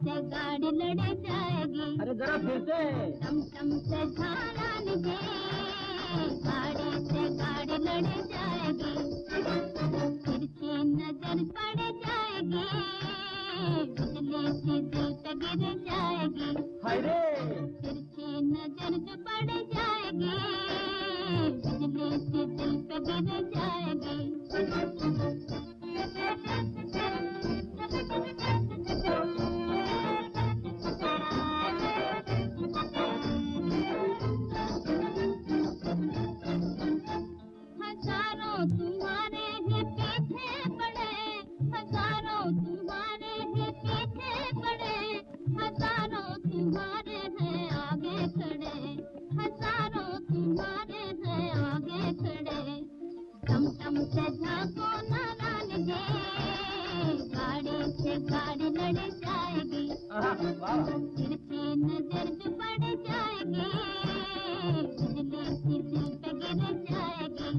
से गाड़ी लड़ जाएगी। अरे जरा फिर से। टमटम से झालान गे, गाड़ी से गाड़ी लड़ जाएगी। तिरछी नजर पड़ जाएगी, बिजली सी दिल पे गिर जाएगी। हाय रे। तिरछी नजर जो पड़ जाएगी, बिजली सी दिल पे गिर जाएगी। हजारों तुम्हारे ही पीछे पड़े, हजारों तुम्हारे ही पीछे पड़े, हजारों तुम्हारे हैं आगे खड़े, हजारों तुम्हारे हैं आगे खड़े। टमटम से झांको नारायण गे, गाड़ी से गाड़ी लड़ जाएगी। तिरछी नजर जो पड़ जाएगी, बिजली सी दिल पे गिर जाएगी।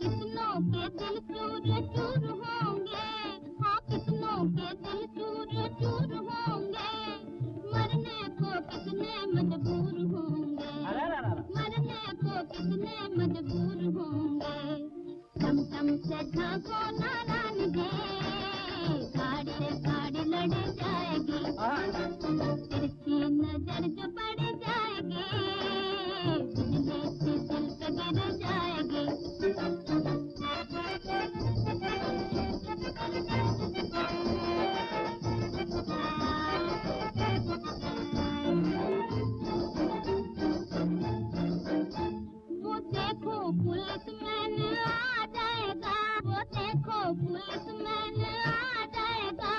कितनों के दिल चूर चूर होंगे, हाँ कितनों के दिल चूर चूर होंगे, मरने को कितने मजबूर होंगे, मरने को कितने मजबूर होंगे। टमटम से झांको नारायण गे, गाड़ी से गाड़ी लड़ जाएगी। तिरछी नजर जो पड़ जाएगी, बिजली सी दिल पे गिर जाएगी। वो देखो पुलिसमैन आ जाएगा, वो देखो पुलिसमैन आ जाएगा,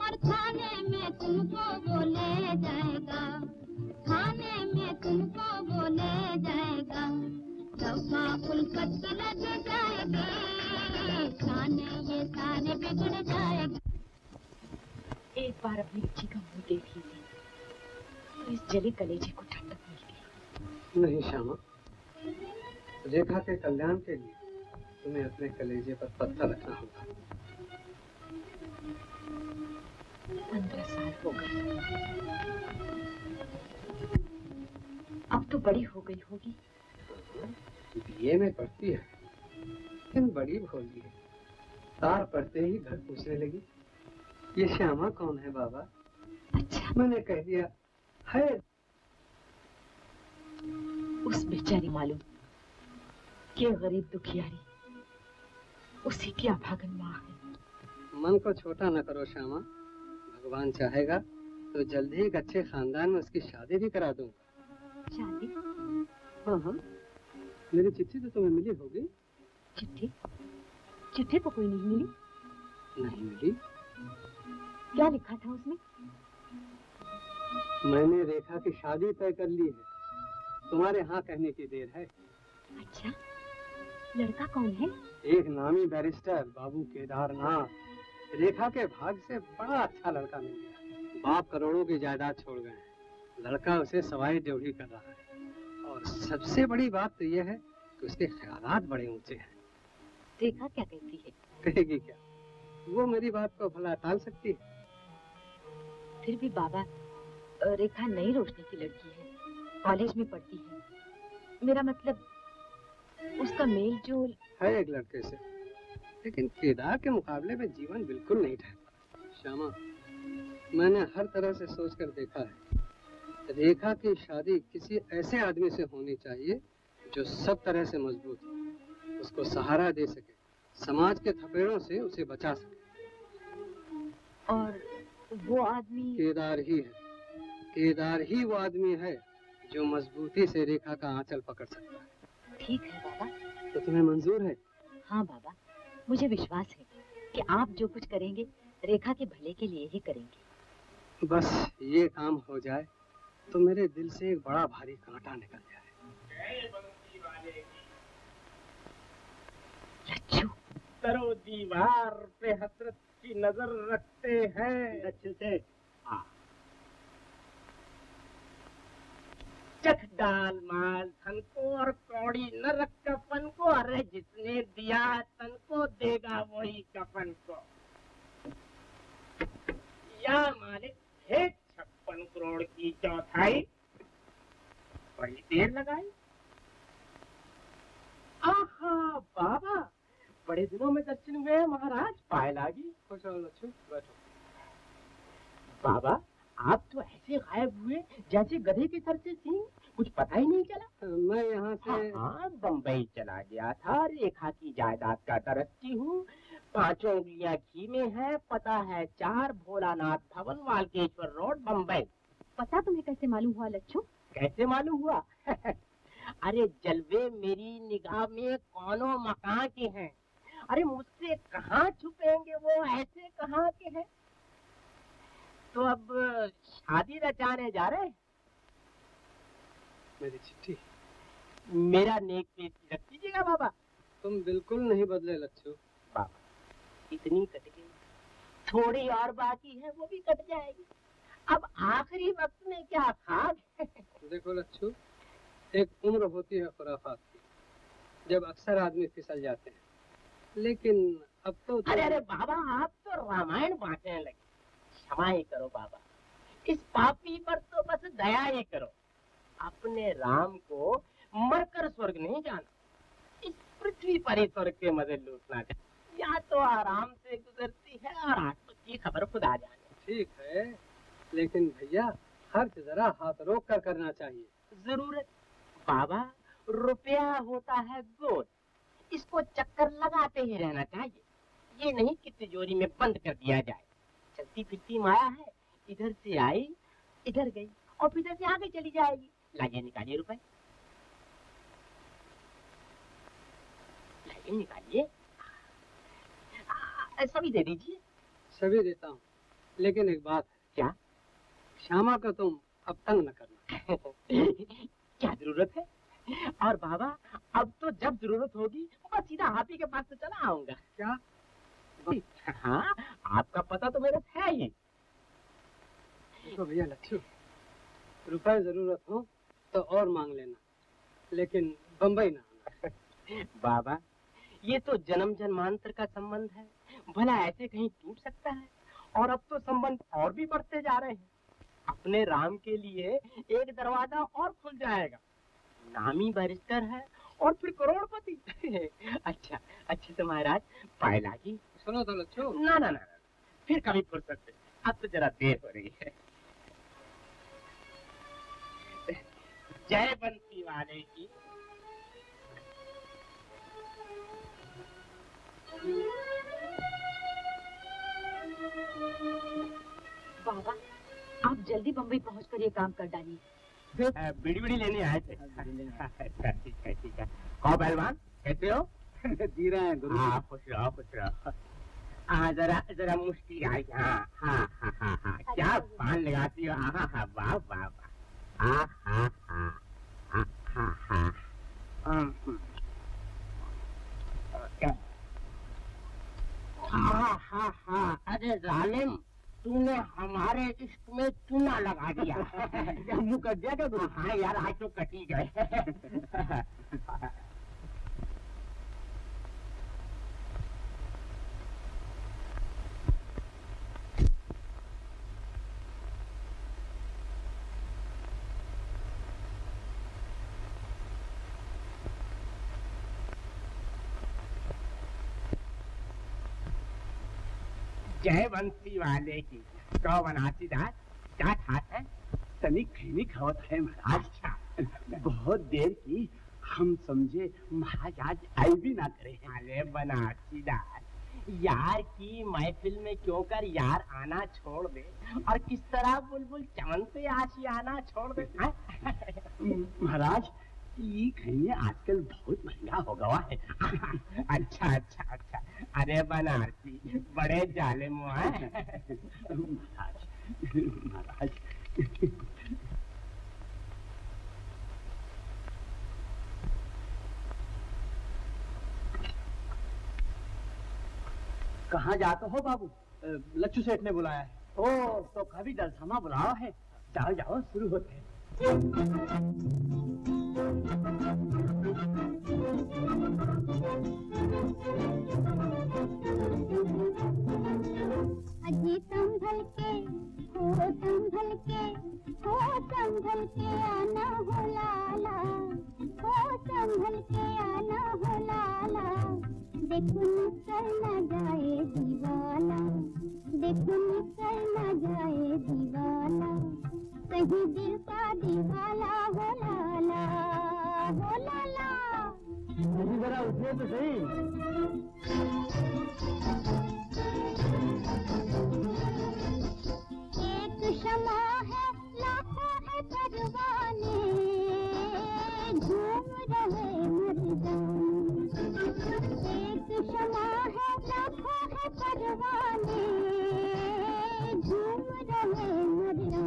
और थाने में तुमको वो ले जाएगा, थाने में तुमको वो ले जाएगा। दफा उल्फत की लग जाएगी, थाने ये सारे बिगड़ जाएगा। एक बार अपनी बच्ची का मुंह देख लीजिए तो इस जले कलेजे को ठंडक मिलती। नहीं श्यामा, रेखा के कल्याण के लिए तुम्हें अपने कलेजे पर पत्थर रखना होगा। 15 साल हो गए, अब तो बड़ी हो गई होगी। बीए में पढ़ती है, लेकिन बड़ी भोली है। तार पढ़ते ही घर पूछने लगी, ये श्यामा कौन है बाबा? अच्छा, मैंने कह दिया है। उस बेचारी मालूम कि गरीब दुखियारी उसी की अभागन माँ है। मन को छोटा न करो श्यामा, भगवान चाहेगा तो जल्द ही एक अच्छे खानदान में उसकी शादी भी करा दूंगा। शादी? हाँ हाँ, मेरी चिट्ठी तो तुम्हें मिली होगी। चिट्ठी? चिट्ठी तो कोई नहीं मिली। नहीं मिली? क्या लिखा था उसमें? मैंने रेखा की शादी तय कर ली है, तुम्हारे हाँ कहने की देर है। अच्छा, लड़का कौन है? एक नामी बैरिस्टर बाबू केदारनाथ। रेखा के भाग से बड़ा अच्छा लड़का मिल गया। बाप करोड़ों की जायदाद छोड़ गए हैं, लड़का उसे सवाई ड्योढ़ी कर रहा है। और सबसे बड़ी बात तो यह है कि उसके ख्यालात बड़े ऊंचे हैं। रेखा क्या कहती है? कहेगी क्या, वो मेरी बात को भला टाल सकती है? फिर भी बाबा, रेखा नई रोशनी की लड़की है, कॉलेज में पढ़ती है। मेरा मतलब उसका मेल जोल है एक लड़के से, लेकिन केदार के मुकाबले में जीवन बिल्कुल नहीं ठहरता। श्यामा, मैंने हर तरह से सोचकर देखा है, रेखा की शादी किसी ऐसे आदमी से होनी चाहिए जो सब तरह से मजबूत हो, उसको सहारा दे सके, समाज के थपेड़ों से उसे बचा सके। और वो आदमी केदार ही है। केदार ही वो आदमी है जो मजबूती से रेखा का आंचल पकड़ सकता है। ठीक है बाबा। तो तुम्हें मंजूर है? हाँ बाबा, मुझे विश्वास है कि आप जो कुछ करेंगे रेखा के भले के लिए ही करेंगे। बस ये काम हो जाए तो मेरे दिल से एक बड़ा भारी कांटा निकल जाए। लच्छू, करो दीवार पे हसरत की नजर रखते हैं। अच्छे से। चख डाल माल धन को और कौड़ी न रख कफन को, अरे जिसने दिया तन को देगा वही कफन को। या मालिक है 56 करोड़ की चौथाई, बड़ी देर लगाई। आहा बाबा, बड़े दिनों में दर्शन हुए महाराज, पाए लागी। खुश रहो लच्छू, बैठो। बाबा आप तो ऐसे गायब हुए जैसे गधे के सर से सींग, कुछ पता ही नहीं चला। मैं यहाँ से हाँ, बम्बई चला गया था, रेखा की जायदाद का तरक्की हूँ, 5 उंगलियां घी में है, पता है 4 भोलानाथ भवन, वाल्केश्वर रोड, बम्बई। पता तुम्हें कैसे मालूम हुआ लच्छू? कैसे मालूम हुआ? अरे जलवे मेरी निगाह में कौनों मकान के हैं, अरे मुझसे कहाँ छुपेंगे वो, ऐसे कहाँ के हैं। तो अब शादी रचाने जा रहे? मेरी चिट्ठी, मेरा नेक पेश रख दीजिएगा बाबा। तुम बिल्कुल नहीं बदले लच्छू। बाबा इतनी कट गई, थोड़ी और बाकी है, वो भी कट जाएगी। अब आखिरी वक्त में क्या खाक। देखो लच्छू, एक उम्र होती है खुराफात की, जब अक्सर आदमी फिसल जाते हैं, लेकिन अब तो अरे बाबा, आप तो रामायण बांटने लगे। क्षमा ही करो बाबा, इस पापी पर तो बस दया ही करो। अपने राम को मरकर स्वर्ग नहीं जाना, इस पृथ्वी पर ही स्वर्ग के मजे लूटना चाहिए। या तो आराम से गुजरती है और आत्मा की खबर खुदा जाने। ठीक है, लेकिन भैया खर्च जरा हाथ रोक कर करना चाहिए। जरूरत बाबा, रुपया होता है गोद, इसको चक्कर लगाते ही रहना चाहिए। ये नहीं कि तिजोरी में बंद कर दिया जाए। चलती फिरती माया है, इधर से आई इधर गई और फिर इधर से आगे चली जाएगी। लाइए निकालिए रुपए, लाइए निकालिए, सभी दे दीजिए। सभी देता हूँ, लेकिन एक बात है। क्या? श्यामा का तुम अब तंग न करना। क्या जरूरत है? और बाबा अब तो जब जरूरत होगी मैं सीधा आप ही के पास से चला आऊंगा। क्या? हाँ, आपका पता तो मेरे से है ही। देखो भैया लच्छू, रुपए जरूरत हो तो और मांग लेना, लेकिन बम्बई ना आना। बाबा ये तो जन्म जन्मांतर का संबंध है, भला ऐसे कहीं टूट सकता है? और अब तो संबंध और भी बढ़ते जा रहे हैं। अपने राम के लिए एक दरवाजा और खुल जाएगा, नामी बैरिस्टर है और फिर करोड़पति। अच्छा अच्छा तो महाराज पाए लागी। सुनो तो लच्छू। ना ना ना, फिर कभी फुर्सत से, अब तो जरा देर हो रही है। जय बंसी वाले की। बाबा आप जल्दी बम्बई पहुंचकर ये काम कर डालिए। बीड़ी बीड़ी लेने आए थे। अच्छा ठीक है ठीक है। कहो पहलवान कैसे हो? जी रहे हैं गुरु। हाँ खुश रहो खुश रहो। हाँ जरा जरा मुश्किल आई। हाँ हाँ हाँ हाँ हाँ, क्या पान लगाती हो? हाँ हाँ वाह वाह वाह। हाँ हाँ हाँ हाँ हाँ हाँ। हाँ हाँ हाँ, अरे जालिम तूने हमारे इश्क में चूना लगा दिया। मुँह कर दिया क्या गुरु? हाँ यार आज तो कटी गए। जय बंसी वाले की। कहो बनासी दास क्या खात है? तनिक खैनी खावत है महाराज। अच्छा बहुत देर की, हम समझे महाराज आज आई भी ना करे। अरे बनासी दास, यार की महफिल में क्यों कर यार आना छोड़ दे और किस तरह बुलबुल चमन से आशियाना छोड़ दे। महाराज ये खैनी आजकल बहुत महंगा हो गया है। अच्छा अच्छा अच्छा, अरे बनारसी बड़े जालिम है। महाराज महाराज कहाँ जाते हो बाबू? लच्छू सेठ ने बुलाया है। ओ तो कभी दरसमा बुलाओ है। जाओ जाओ शुरू होते हैं। अजी संभल के आना हो लाला, हो संभल के आना हो लाला, देखो निकल न जाए दीवाना, देखो निकल न जाए दीवाना, कहीं दिल का दीवाना हो लाला, हो लाला। जरा उठिए तो सही। क्षमा है लाखों है परवाने, झूम रहे मर्दाने, एक क्षमा है लाखों है परवाने, झूम रहे मर्दाने।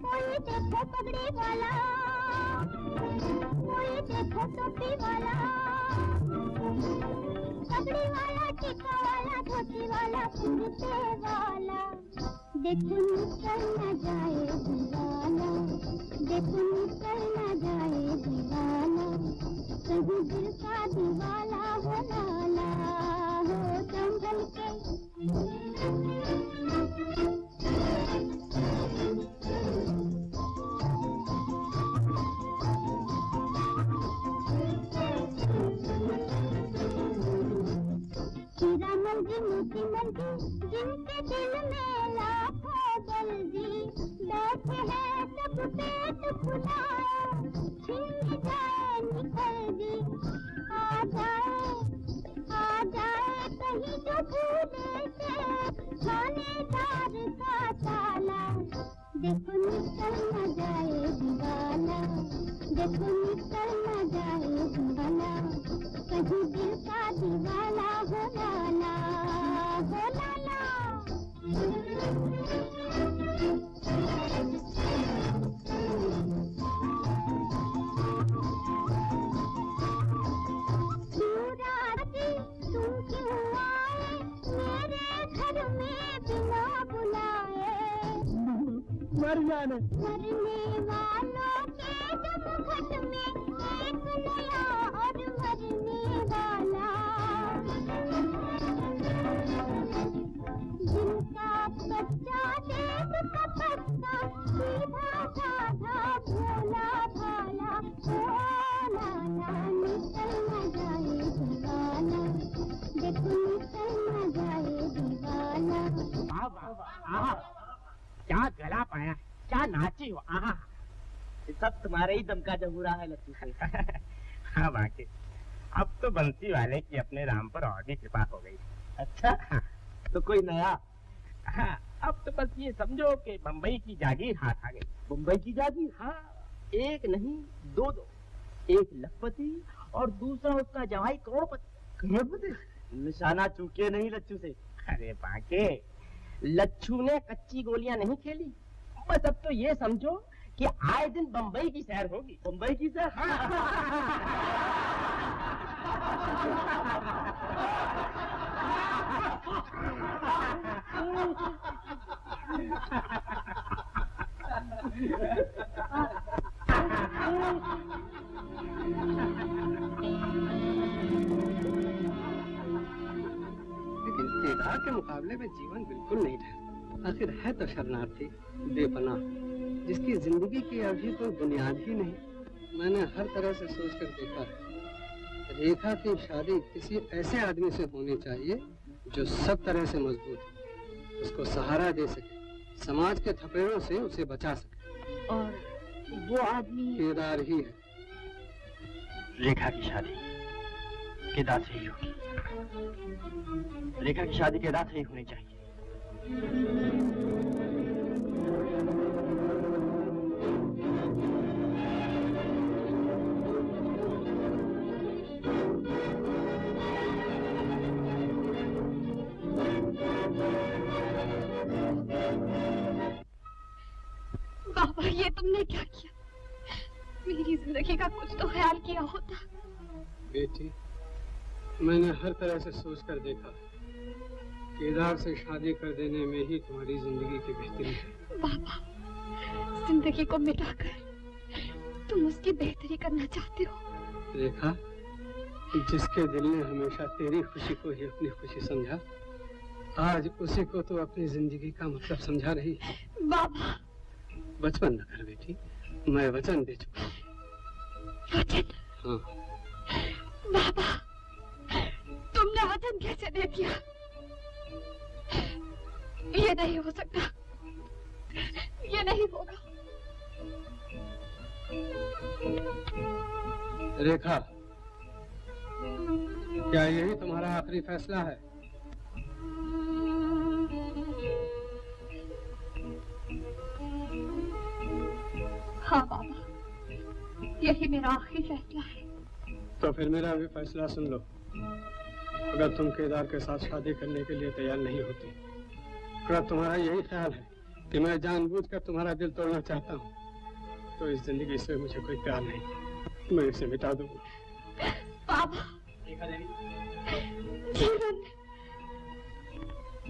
कोई देखो पगड़ी वाला, कोई देखो टोपी वाला, पगड़ी वाला, टीका वाला, धोती वाला, कुर्ते वाला, देखो निकल न जाए दीवाना, देखो निकल न जाए दीवाना, कहीं दिल का दीवाना हो लाला, हो संभल के। हीरा मंदी मोती मंदी जिनके दिल में लाखों बल्दी, बैठे हैं सब पेट फुलाए, छिन जाए निकल आ जाए कहीं जो भूले से थानेदार का ताला, देखो निकल न जाए दीवाना, देखो निकल न जाए दीवाना, कहीं दिल का दीवाना हो लाला, हो लाला। तुम क्यों आए मेरे घर में बिना बुलाए, मर जाने मरने वालों के जमघट में एक नया और मरने वाला, जिनका बच्चा देव का पक्का, सीधा साधा भोला भाला, ओ लाला निकल न जाए दीवाना, देखो निकल न जाए दीवाना। वाह वाह वाह, क्या गला पाया, क्या नाची हो, आहा। सब तुम्हारे ही दम का जबूरा है लट्टू से। हाँ बाकी अब तो बंसी वाले की अपने राम पर और भी कृपा हो गई। अच्छा हाँ। तो कोई नया? हाँ अब तो बस ये समझो कि बम्बई की जागीर हाथ आ गई। मुंबई की जागीर? हाँ एक नहीं दो, एक लखपति और दूसरा उसका जवाई करोड़पति। करोड़पति? निशाना चूके नहीं लच्छू से। अरे बाके लच्छू ने कच्ची गोलियां नहीं खेली, बस अब तो ये समझो कि आए दिन बम्बई की सैर होगी। बम्बई की सैर? लेकिन केदार के मुकाबले में जीवन बिल्कुल नहीं था। आखिर है तो शरणार्थी, बेपनाह, जिसकी जिंदगी की अभी कोई बुनियाद ही नहीं। मैंने हर तरह से सोचकर देखा है, रेखा की शादी किसी ऐसे आदमी से होनी चाहिए जो सब तरह से मजबूत हो, उसको सहारा दे सके, समाज के थपेड़ों से उसे बचा सके। और वो आदमी केदार ही है। रेखा की शादी केदार से ही होगी। रेखा की शादी केदार से ही होनी चाहिए। बाबा ये तुमने क्या किया? मेरी जिंदगी का कुछ तो ख्याल किया होता। बेटी, मैंने हर तरह से सोचकर देखा, केदार से शादी कर देने में ही तुम्हारी जिंदगी की बेहतरी है। बाबा जिंदगी को मिटाकर तुम उसकी बेहतरी करना चाहते हो। रेखा, जिसके दिल ने हमेशा तेरी खुशी को ही अपनी खुशी समझा, आज उसी को तो अपनी जिंदगी का मतलब समझा रही है। बाबा, बचपन न कर बेटी, मैं वचन दे चुका हूँ। वचन? हाँ। बाबा, तुमने वचन कैसे दे दिया? ये नहीं हो सकता, ये नहीं होगा। रेखा, क्या यही तुम्हारा आखिरी फैसला है? हाँ बाबा, यही मेरा आखिरी फैसला है। तो फिर मेरा भी फैसला सुन लो। अगर तुम केदार के साथ शादी करने के लिए तैयार नहीं होती, अगर तुम्हारा यही ख्याल है कि मैं जानबूझकर तुम्हारा दिल तोड़ना चाहता हूँ, तो इस जिंदगी से मुझे कोई प्यार नहीं, मैं इसे मिटा दूंगा। बाबा, जीवन।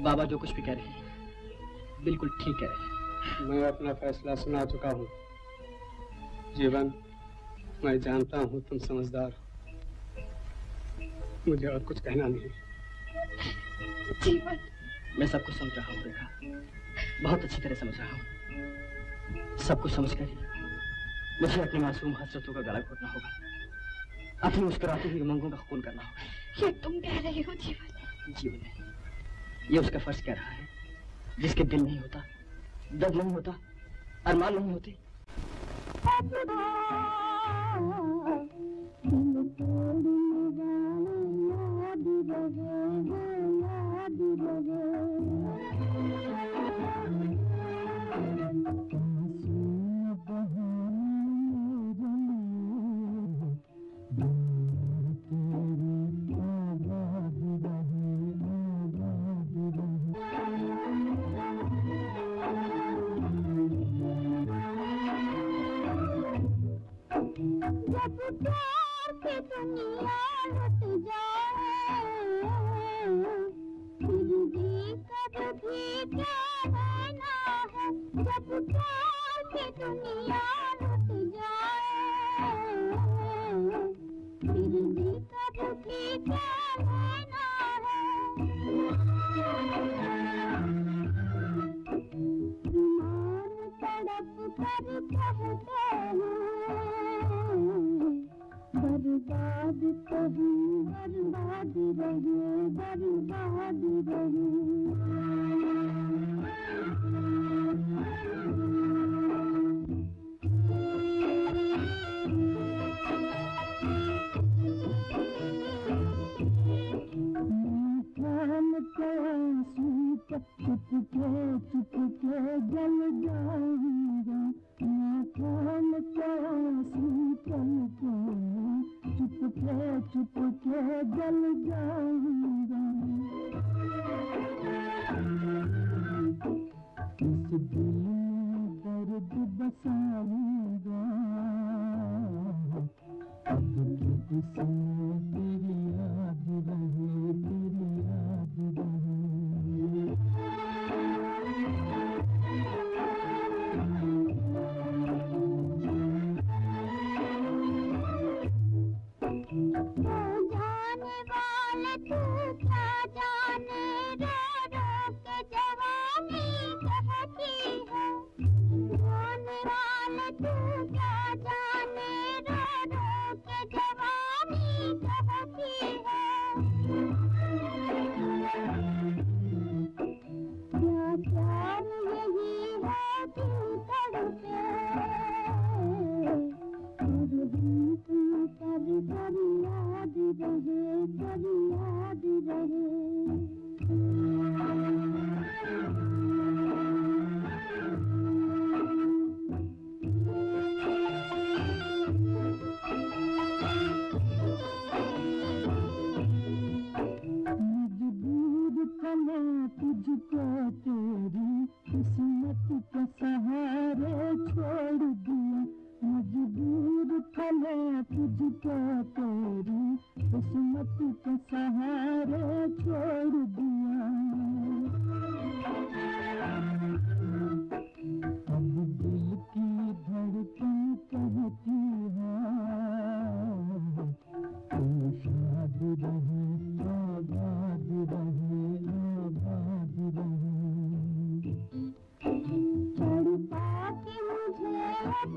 बाबा जो कुछ भी कह रहे हैं बिल्कुल ठीक कह रहे हैं। मैं अपना फैसला सुना चुका हूँ। जीवन, मैं जानता हूँ तुम समझदार हो, मुझे और कुछ कहना नहीं। जीवन, मैं सब कुछ समझ रहा हूँ रेखा, बहुत अच्छी तरह समझ रहा हूँ। सब कुछ समझ कर मुझे अपनी मासूम हसरतों का गला घोटना होगा, अपनी मुस्कुराती हुई उमंगों का खून करना होगा। ये तुम कह रहे हो जीवन? जीवन है, ये उसका फर्ज कह रहा है, जिसके दिल नहीं होता, दर्द नहीं होता, अरमान नहीं होते।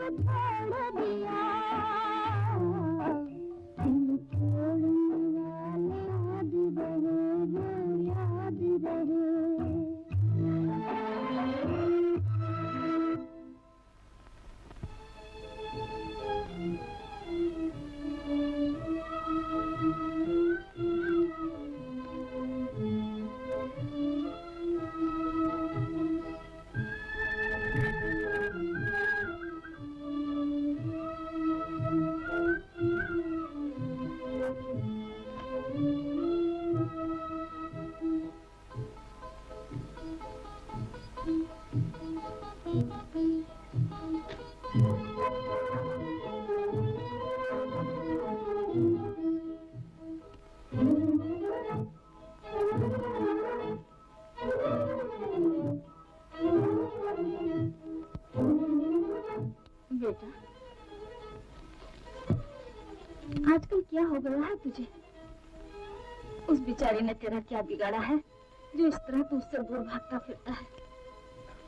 छोड़ दिया, दिल छोड़ने वाले याद रहे। बेटा, आजकल क्या हो गया है तुझे? उस बेचारी ने तेरा क्या बिगाड़ा है जो इस तरह तू उससे दूर भागता फिरता है?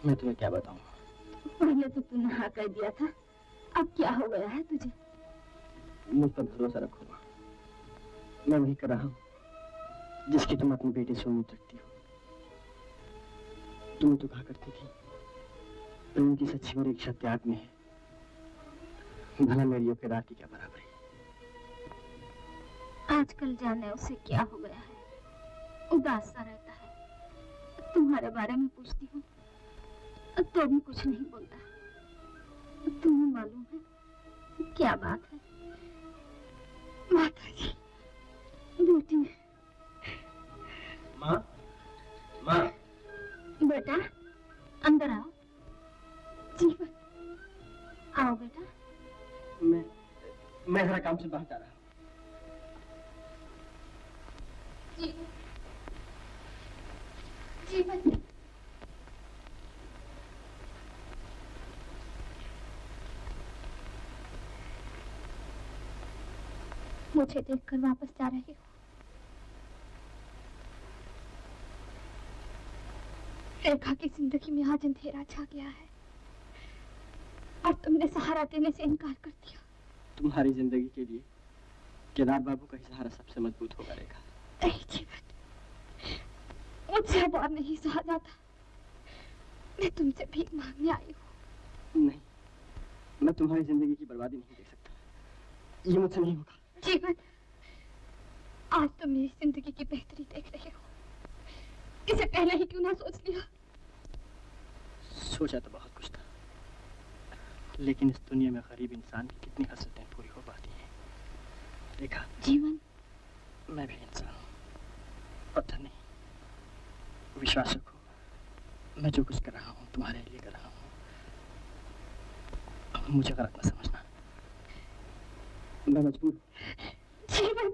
मैं तुम्हें क्या बताऊं? पहले तो तूने हाँ कह दिया था, अब क्या हो गया है तुझे? मुझ पर भरोसा रखो, मैं वही कर रहा हूँ जिसकी तुम अपनी बेटे से उम्मीद रखती हो। तुम तो कहा करती थी प्रेम की सच्ची और इच्छा त्याग में है, भला मेरी और केदार की क्या बराबरी? आजकल जाने उसे क्या हो गया है, उदास सा रहता है। तुम्हारे बारे में पूछती हूँ तो भी कुछ नहीं बोलता। तुम्हें मालूम है क्या बात है? माता जी, बेटी। माँ, माँ। बेटा, अंदर आओ। जीवन, आओ बेटा। मैं जरा काम से बाहर जा रहा हूँ। जीवन, मुझे देखकर वापस जा रही हो? रेखा की जिंदगी में आज अंधेरा छा गया है और तुमने सहारा देने से इनकार कर दिया। तुम्हारी जिंदगी के लिए केदार बाबू का ही सहारा सबसे मजबूत होगा रेखा। नहीं जीवन, मुझसे अब और नहीं सहा जाता। मैं तुमसे भीख मांगने आई हूँ। नहीं, मैं तुम्हारी जिंदगी की बर्बादी नहीं देख सकता। ये मुझसे नहीं होगा। जीवन, आज तुम मेरी जिंदगी की बेहतरी देख रहे हो, इसे पहले ही क्यों ना सोच लिया? सोचा तो बहुत कुछ था, लेकिन इस दुनिया में गरीब इंसान की कितनी हसरतें पूरी हो पाती हैं। देखा जीवन, मैं भी इंसान हूँ, पता नहीं। विश्वास रखो, मैं जो कुछ कर रहा हूँ तुम्हारे लिए कर रहा हूँ। मुझे गलत न समझना, मैं मजबूर हूँ। जीवन,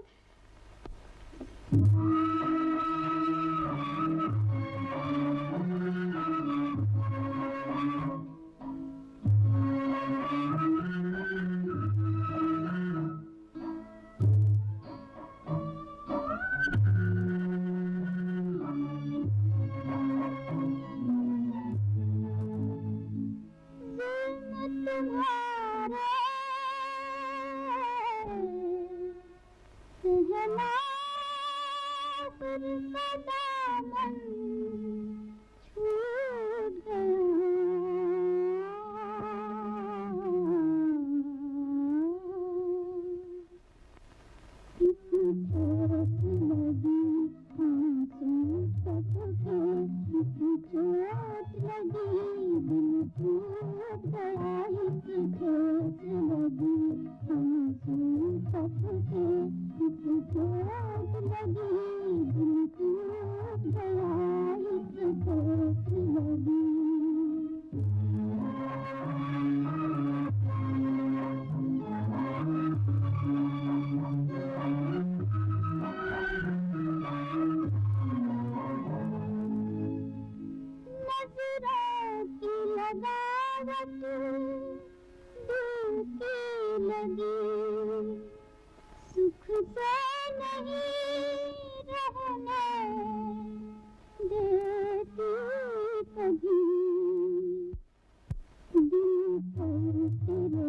तेरे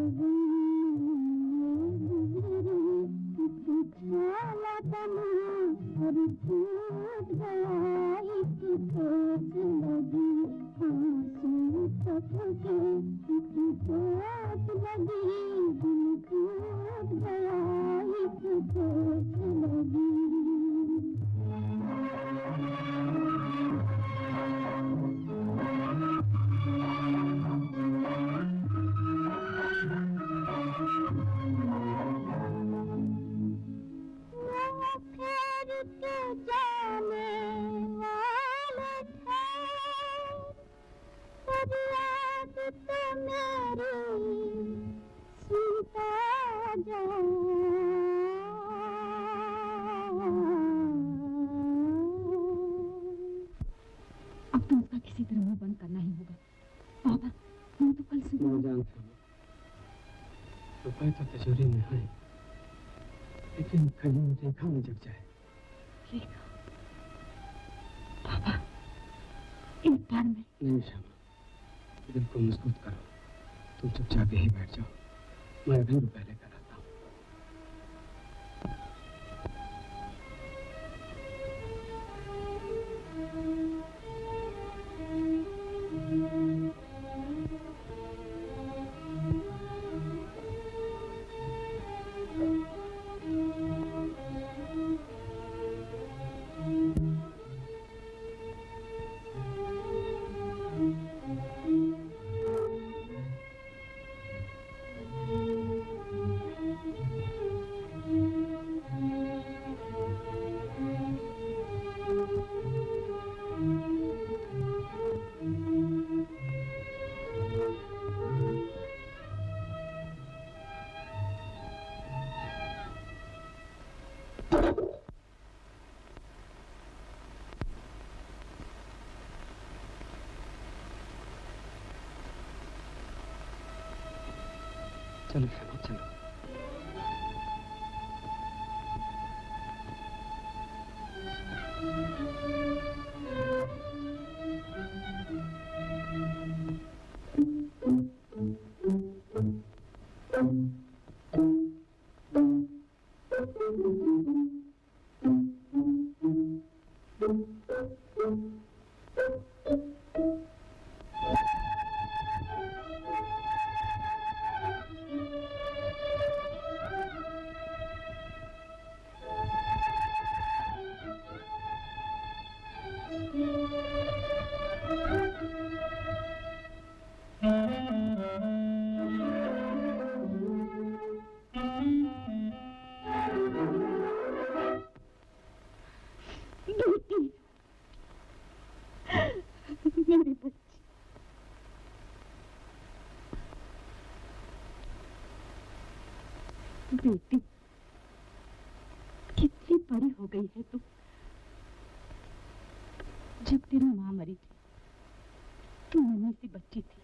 तेरा मुंह बंद करना ही होगा। बाबा मैं तो कल सुबह मैं जानता हूँ रुपए तो तिजोरी में है, लेकिन कहीं रेखा न जग जाए। रेखा? बाबा एक बार में नहीं श्यामा, दिल को मजबूत करो। तुम चुपचाप यहीं बैठ जाओ, मैं अभी रुपए लेकर आता हूँ। चलो श्यामा चलो। बेटी कितनी बड़ी हो गई है तू। जब तेरी माँ मरी थी तू नन्ही सी बच्ची थी।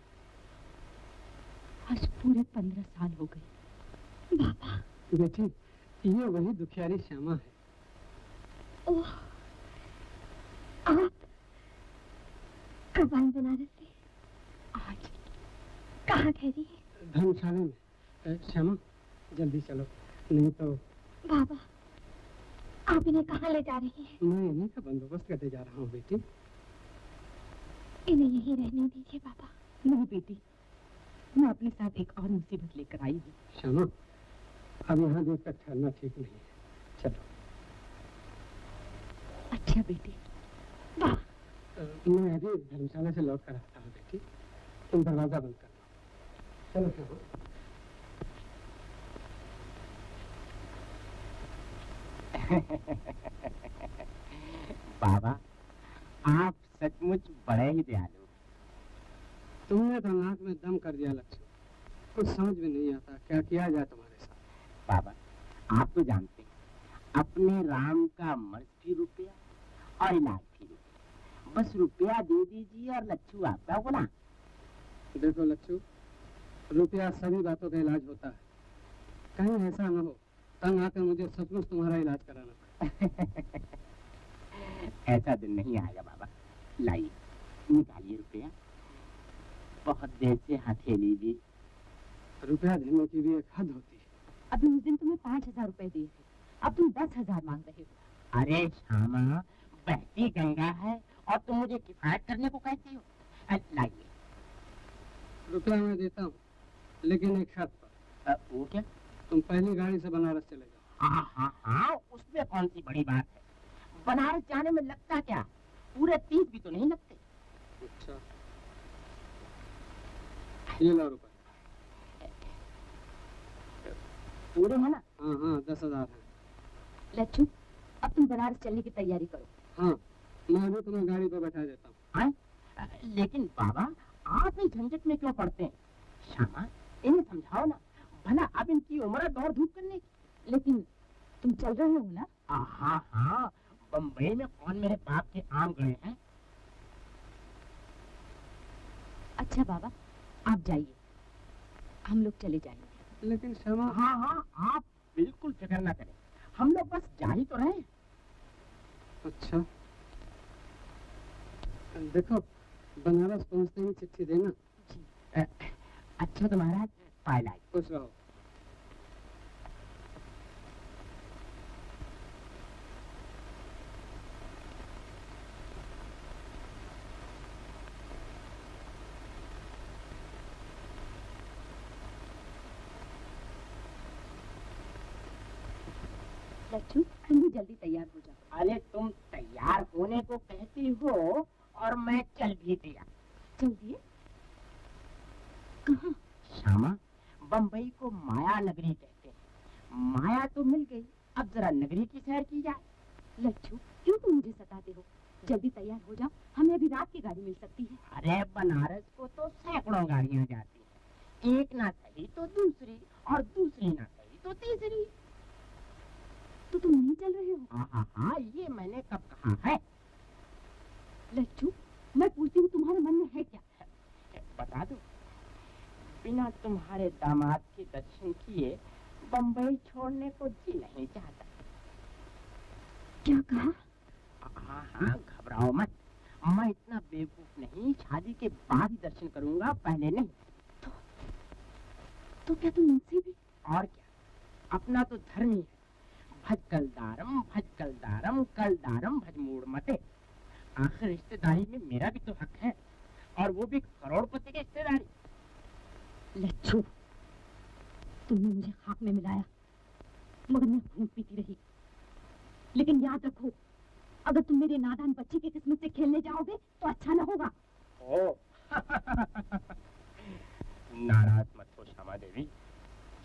आज पूरे 15 साल हो गए। बाबा बेटी ये वही दुखियारी श्यामा है। ओह, आप कब आए बनारस से? आज कहाँ ठहरी है? धर्मशाला में। श्यामा जल्दी चलो, नहीं तो। बाबा आप इन्हें कहाँ ले जा रही हैं? मैं इन्हीं का बंदोबस्त करते जा रहा हूँ बेटी। इन्हें यहीं रहने दीजिए बाबा। नहीं बेटी, मैं अपने साथ एक और मुसीबत लेकर आई हूँ। श्यामा अब यहाँ देर तक ठहरना ठीक नहीं है, चलो। अच्छा बेटी। मैं अभी धर्मशाला से लौट कर आता हूँ बेटी, तुम दरवाजा बंद कर दो। चलो श्यामा। बाबा आप सचमुच बड़े ही दयालु। तुमने तो नाक में दम कर दिया लक्ष्य, कुछ समझ में नहीं आता क्या किया जाए तुम्हारे साथ। बाबा आप तो जानते हैं अपने राम का मर्ज भी रुपया और इलाज भी रुपया। बस रुपया दे दीजिए और लच्छू आपका गुलाम। देखो लच्छू, रुपया सभी बातों का इलाज होता है। कहीं ऐसा न हो तंग आकर मुझे सचमुच तुम्हारा इलाज कराना पड़े। ऐसा दिन नहीं आएगा बाबा। लाइए निकालिए रुपया। बहुत देर से हथेली भी। रुपया देने की भी एक हद होती है। अभी उस दिन तुम्हें 5000 रुपए दिए थे, अब तुम 10,000 मांग रहे हो। अरे श्यामा बहती गंगा है और तुम मुझे किफायत करने को कहती हो। लाइए। रुपया मैं देता हूँ, लेकिन एक शर्त पर। वो क्या? तुम पहली गाड़ी से बनारस चले जाओ। हाँ हाँ उसमें कौन सी बड़ी बात है। बनारस जाने में लगता क्या, पूरे 30 भी तो नहीं लगते। अच्छा ये लो रुपए। पूरे है ना? हाँ हाँ 10,000 है। लच्छू अब तुम बनारस चलने की तैयारी करो। हाँ मैं भी तुम्हें गाड़ी पर बैठा देता हूँ। लेकिन बाबा आप इस झंझट में क्यों पड़ते हैं? श्यामा इन्हें समझाओ ना, भला अब इनकी उम्र है दौड़ धूप करने की। लेकिन तुम चल रहे हो ना? हाँ हाँ, बम्बई में कौन मेरे बाप के आम गए हैं? अच्छा बाबा, आप जाइए, हम लोग चले जाएंगे। लेकिन श्यामा। हाँ हाँ, आप बिल्कुल फिक्र ना करें, हम लोग बस जा ही तो रहे। अच्छा देखो, बनारस पहुंचते ही चिट्ठी देना। अच्छा तो महाराज, पायला खुश रहो। लच्छू, तुम भी जल्दी तैयार हो जाओ। अरे तुम तैयार होने को कहती हो और मैं चल भी दिया। चल दिए? कहाँ? श्यामा, बम्बई को माया नगरी कहते हैं। माया तो मिल गई, अब जरा नगरी की सैर की जाए। लच्छू, क्यों तुम मुझे सताते हो? जल्दी तैयार हो जाओ, हमें अभी रात की गाड़ी मिल सकती है। अरे बनारस को तो सैकड़ों गाड़ियां जाती हैं, एक ना सही तो दूसरी, और दूसरी ना सही तो तीसरी। तो तुम नहीं चल रहे हो? हाँ हाँ हाँ, ये मैंने कब कहा है? लच्छू, मैं पूछती हूँ तुम्हारे मन में है क्या? बता दो, बिना तुम्हारे दामाद के दर्शन किए बम्बई छोड़ने को जी नहीं चाहता। क्या कहा? हाँ हाँ, घबराओ मत, मैं इतना बेवकूफ नहीं, शादी के बाद ही दर्शन करूंगा, पहले नहीं। तो क्या तुम मुझसे भी? और क्या, अपना तो धर्म ही है, भज कलदारम कलदारम भज मूड मते। आखिर रिश्तेदारी में मेरा भी तो हक है, और वो भी करोड़पति की रिश्तेदारी। लच्छू, तुमने मुझे खाक में मिलाया, मगर मैं खून पीती रही। लेकिन याद रखो, अगर तुम मेरे नादान बच्चे की किस्मत से खेलने जाओगे तो अच्छा न होगा। ओ नाराज मत हो श्यामा देवी,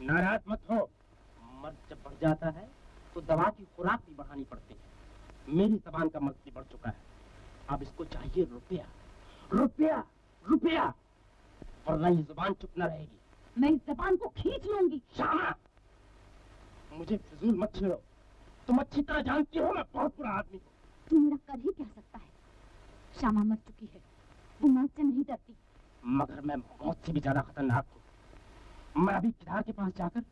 नाराज मत हो। मर्द जब बढ़ जाता है तो दवा की खुराक भी बढ़ानी पड़ती है। मेरी जबान का मर्द भी बढ़ चुका है, अब इसको चाहिए रुपया रुपया रुपया, वरना ये जुबान चुप न रहेगी। मैं इस जबान को खींच लूंगी। श्यामा, मुझे फिजूल मत छेड़ो, तुम अच्छी तरह जानती हो मैं बहुत बुरा आदमी हूँ। तू मेरा कर ही क्या सकता है? श्यामा मर चुकी है, वो मौत से नहीं डरती। मगर मैं मौत से भी ज्यादा खतरनाक हूँ। मैं अभी किदार के पास जाकर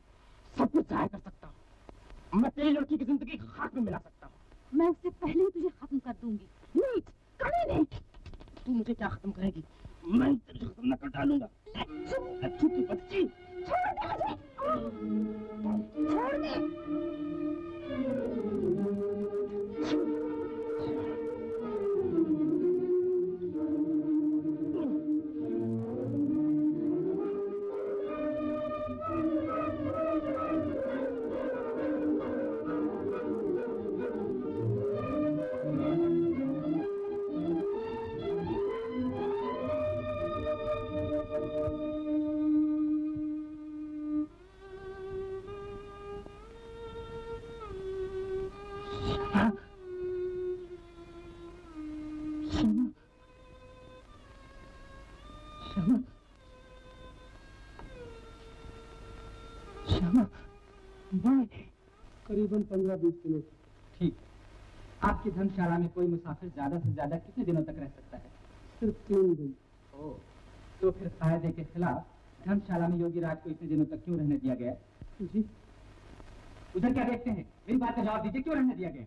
सब कुछ जाहिर कर सकता हूँ। मैं तेरी लड़की की जिंदगी खाक में मिला सकता हूँ। मैं उससे पहले ही तुझे खत्म कर दूंगी। नीच, कमीने। तू मुझे क्या खत्म करेगी? मैं तुझे खत्म न कर डालूंगा। लच्छू की बच्ची, छोड़ दे मुझे, छोड़ दे। करीबन 15-20 किलो। ठीक। आपकी धर्मशाला में कोई मुसाफिर ज्यादा से ज्यादा कितने दिनों तक रह सकता है? सिर्फ 3 दिन। ओह, तो फिर कायदे के खिलाफ धर्मशाला में योगी राज को इतने दिनों तक क्यों रहने दिया गया? जी, उधर क्या देखते हैं? मेरी बात का जवाब दीजिए, क्यों रहने दिया गया?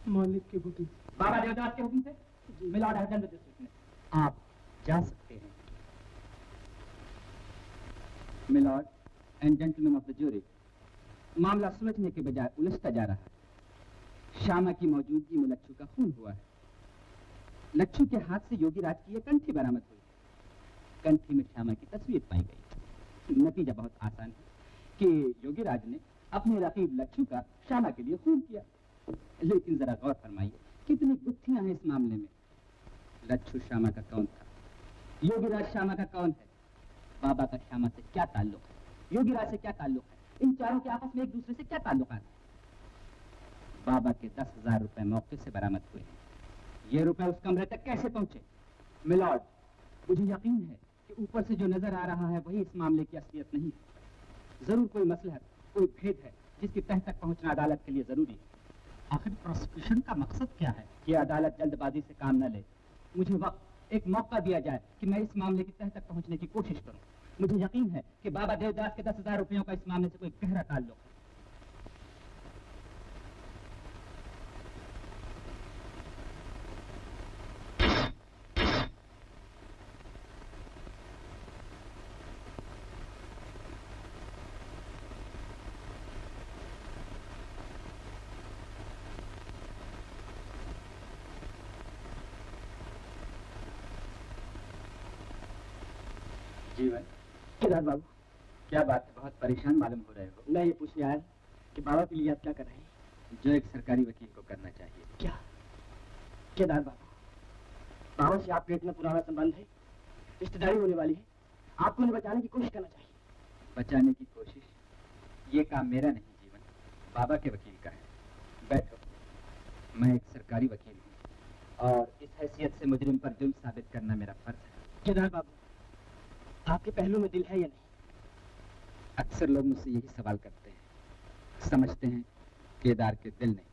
मालिक के हुक्म। बाबा देवदास के हुक्म से? मिलॉर्ड हरदन में आप जा सकते हैं। Milord and gentleman of the jury, मामला सुलझने के बजाय उलझता जा रहा है। श्यामा की मौजूदगी में लच्छू का खून हुआ है। लच्छू के हाथ से योगी राज की यह कंठी बरामद हुई। कंठी में श्यामा की तस्वीर पाई गई। नतीजा बहुत आसान है कि योगी राज ने अपने रकीब लच्छू का श्यामा के लिए खून किया। लेकिन जरा गौर फरमाइए, कितनी गुत्थियां हैं इस मामले में। लच्छू श्यामा का कौन था? योगी राज श्यामा का कौन है? बाबा का श्यामा से क्या ताल्लुक है? योगी राज से क्या ताल्लुक है? इन चारों के आपस में एक दूसरे से क्या ताल्लुकात है? बाबा के 10,000 रुपए मौके से बरामद हुए हैं। ये रुपए उस कमरे तक कैसे पहुंचे? मिलॉर्ड, मुझे यकीन है कि ऊपर से जो नजर आ रहा है वही इस मामले की असलियत नहीं है। जरूर कोई मसलहत, कोई भेद है जिसकी तह तक पहुंचना अदालत के लिए जरूरी है। आखिर प्रोसिक्यूशन का मकसद क्या है? कि अदालत जल्दबाजी से काम न ले। मुझे वक्त एक मौका दिया जाए कि मैं इस मामले की तह तक पहुंचने की कोशिश करूं। मुझे यकीन है कि बाबा देवदास के 10,000 रुपयों का इस मामले से कोई गहरा ताल्लुक है। जीवन, केदार बाबू, क्या बात है, बहुत परेशान मालूम हो रहे हो। मैं ये पूछने आया कि बाबा के लिए आप क्या कर रहे हैं? जो एक सरकारी वकील को करना चाहिए। क्या? केदार बाबू, बाबा से आपका इतना पुराना संबंध है, रिश्तेदारी होने वाली है, आपको उन्हें बचाने की कोशिश करना चाहिए। बचाने की कोशिश? ये काम मेरा नहीं जीवन, बाबा के वकील का है। बैठो। मैं एक सरकारी वकील हूँ और इस हैसियत से मुजरिम पर जुर्म साबित करना मेरा फर्ज है। केदार बाबू, आपके पहलू में दिल है या नहीं? अक्सर लोग मुझसे यही सवाल करते हैं, समझते हैं केदार के दिल नहीं।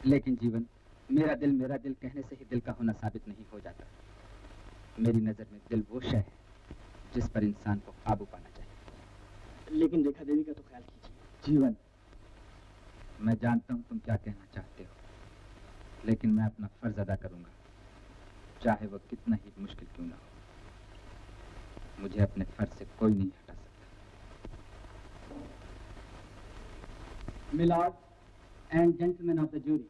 लेकिन जीवन, मेरा दिल कहने से ही दिल का होना साबित नहीं हो जाता। मेरी नजर में दिल वो शय है जिस पर इंसान को काबू पाना चाहिए। लेकिन रेखा देवी का तो ख्याल कीजिए। जीवन, मैं जानता हूँ तुम क्या कहना चाहते हो, लेकिन मैं अपना फर्ज अदा करूंगा, चाहे वह कितना ही मुश्किल क्यों ना हो। मुझे अपने फर्ज से कोई नहीं हटा सकता। Milord and gentleman of the jury,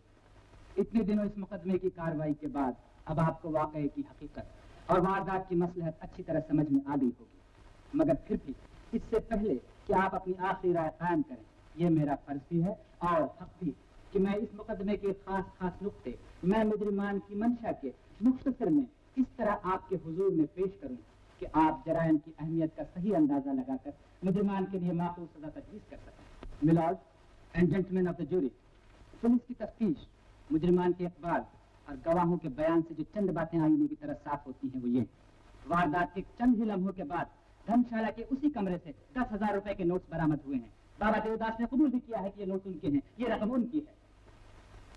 इतने दिनों इस मुकदमे की कार्रवाई के बाद अब आपको वाकई की हकीकत और वारदात की मसलहत अच्छी तरह समझ में आ गई होगी। मगर फिर भी इससे पहले कि आप अपनी आखिरी राय कायम करें, यह मेरा फर्ज भी है और हक भी कि मैं इस मुकदमे के खास नुक्ते मैं मुजरिमान की मंशा के मुख्तसर में इस तरह आपके हुजूर में पेश करूं कि आप जराइम की अहमियत का सही अंदाजा लगाकर मुजरिमान के लिए माकूल सजा तजवीज़ कर सकें। Milord and gentleman of the jury, police की तफ्तीश मुजरिमान के अखबार और गवाहों के बयान से जो चंद बातें आईने की तरह साफ होती हैं वो ये: वारदात के चंद ही लम्हों के बाद धर्मशाला के उसी कमरे से 10,000 रुपए के नोट्स बरामद हुए हैं। बाबा देवदास ने कबूल भी किया है कि ये नोट उनके हैं, ये रकम उनकी है।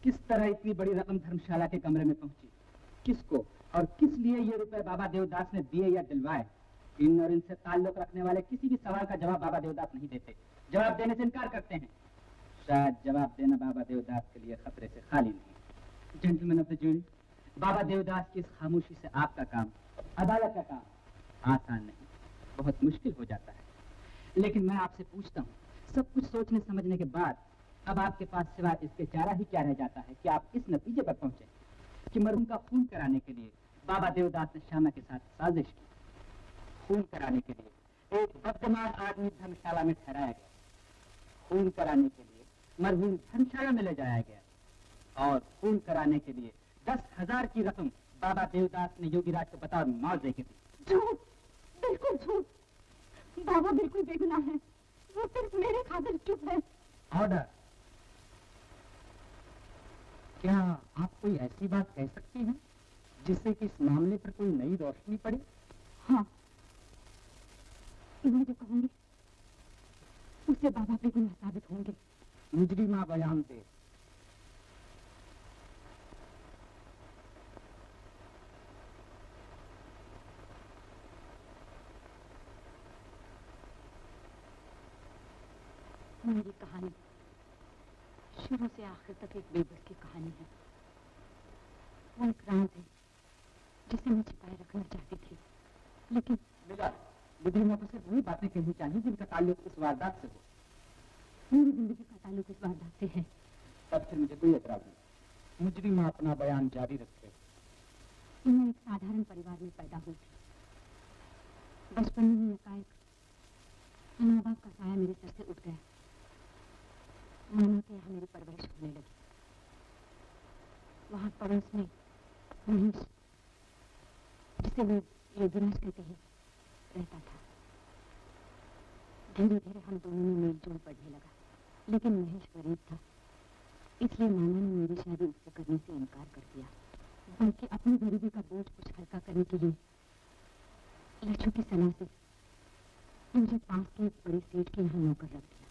किस तरह इतनी बड़ी रकम धर्मशाला के कमरे में पहुंची, किसको और किस लिए ये रुपए बाबा देवदास ने दिए या दिलवाए, इन और इनसे ताल्लुक रखने वाले किसी भी सवाल का जवाब बाबा देवदास नहीं देते, जवाब देने से इनकार करते हैं। शायद जवाब देना बाबा देवदास के लिए खतरे से खाली नहीं। जेंटलमैन ऑफ द जूरी, बाबा देवदास की इस खामोशी से आपका काम, अदालत का काम आसान नहीं, बहुत मुश्किल हो जाता है। लेकिन मैं आपसे पूछता हूँ, सब कुछ सोचने समझने के बाद अब आपके पास सिवाय इसके चारा ही क्या रह जाता है कि आप इस नतीजे पर पहुंचे कि मरहूम का खून कराने के लिए बाबा देवदास ने श्यामा के साथ साजिश की। खून कराने के लिए एक बददिमाग आदमी धर्मशाला में ठहराया गया, खून कराने के लिए मरहूम धर्मशाला में ले जाया गया और खून कराने के लिए 10,000 की रकम बाबा देवदास ने योगीराज को बतौर मुआवजे की दी। झूठ, बिल्कुल झूठ। बाबा बिल्कुल बेगुनाह है, वो सिर्फ मेरे खातिर चुप है। ऑर्डर। क्या आप कोई ऐसी बात कह सकती हैं जिससे कि इस मामले पर कोई नई रोशनी पड़े? हाँ, मैं जो कहूंगी उससे बाबा बेगुनाह साबित होंगे। मुजरिमा बयान दे। मेरी कहानी शुरू से आखिर तक एक बेबस की कहानी है। वो एक राज है जिसे मैं छिपाए रखना चाहती थी, लेकिन मिला मुजरिमों को सिर्फ वही बातें कहनी चाहिए जिनका ताल्लुक इस वारदात से हो। मेरी जिंदगी का ताल्लुक इस वारदात से है। तब फिर मुझे कोई एतराज नहीं। मुजरिमा अपना बयान जारी रखे। मैं एक साधारण परिवार में पैदा हुई थी। बचपन में ही एकाएक माँ बाप का साया मेरे सर से उठ गया। मानो के यहाँ मेरी परवरिश होने लगी। वहाँ पड़ोस में महेश, जिसे लोग योगीराज कहते हैं, रहता था। धीरे धीरे हम दोनों में मेल जोल बढ़ने लगा, लेकिन महेश गरीब था, इसलिए मामा ने मेरी शादी उससे करने से इनकार कर दिया, बल्कि अपनी गरीबी का बोझ कुछ हल्का करने के लिए लच्छू की सलाह से मुझे पास के एक बड़ी सेठ के यहाँ नौकर रख दिया।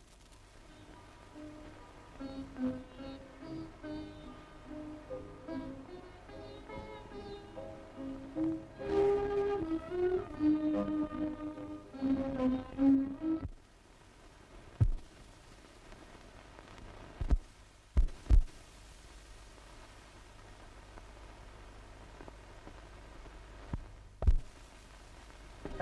ये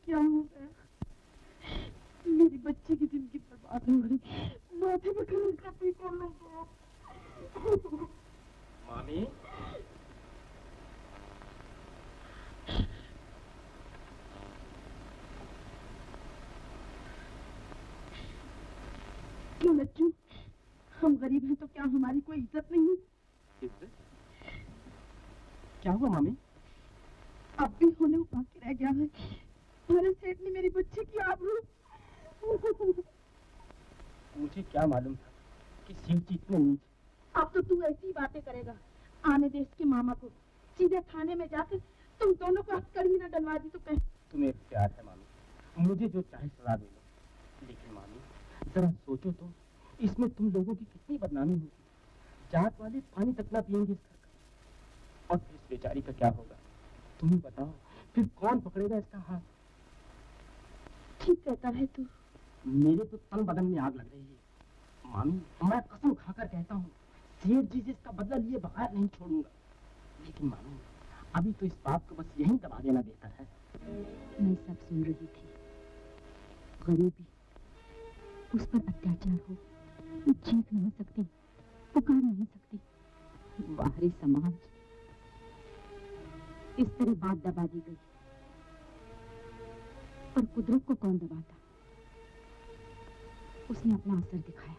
क्या हो गया? मेरी बच्ची की जिंदगी बर्बाद हो गई। माथे पे खड़े काफी कौन लोग? मामी, क्यों लच्चू? हम गरीब हैं तो क्या हमारी कोई इज्जत नहीं? इज्जत? क्या हुआ मामी? अब भी होने बाकी रह गया है। हमारे सेठ ने मेरी बच्ची की आबरू। मुझे क्या मालूम था कि सेठ जी इतने नीच। अब तो तू ऐसी बातें करेगा। आने देश के मामा को सीधे थाने में जाकर तुम दोनों को हथकड़ी न डलवा दी तो कह। तुम्हें प्यार है मामी, मुझे जो चाहे सजा दे लो, लेकिन मामी जरा सोचो तो, इसमें तुम लोगों की कितनी बदनामी होगी। जात वाले पानी तक ना पियेंगे इस घर का, और फिर इस बेचारी का क्या होगा तुम ही बताओ। फिर कौन पकड़ेगा इसका हाथ? ठीक कहता है तू। मेरे तो तन बदन में आग लग रही है मामी। मैं कसम खाकर कहता हूँ सेठ जी से इसका बदला लिए बगैर नहीं छोड़ूंगा। लेकिन मामी अभी तो इस बात को बस यहीं दबा देना बेहतर है। मैं सब सुन रही थी। गरीबी, उस पर अत्याचार हो, वो चीख नहीं सकती, पुकार नहीं सकती। बाहरी समाज, इस तरह बात दबा दी गई। पर कुदरत को कौन दबाता? उसने अपना असर दिखाया।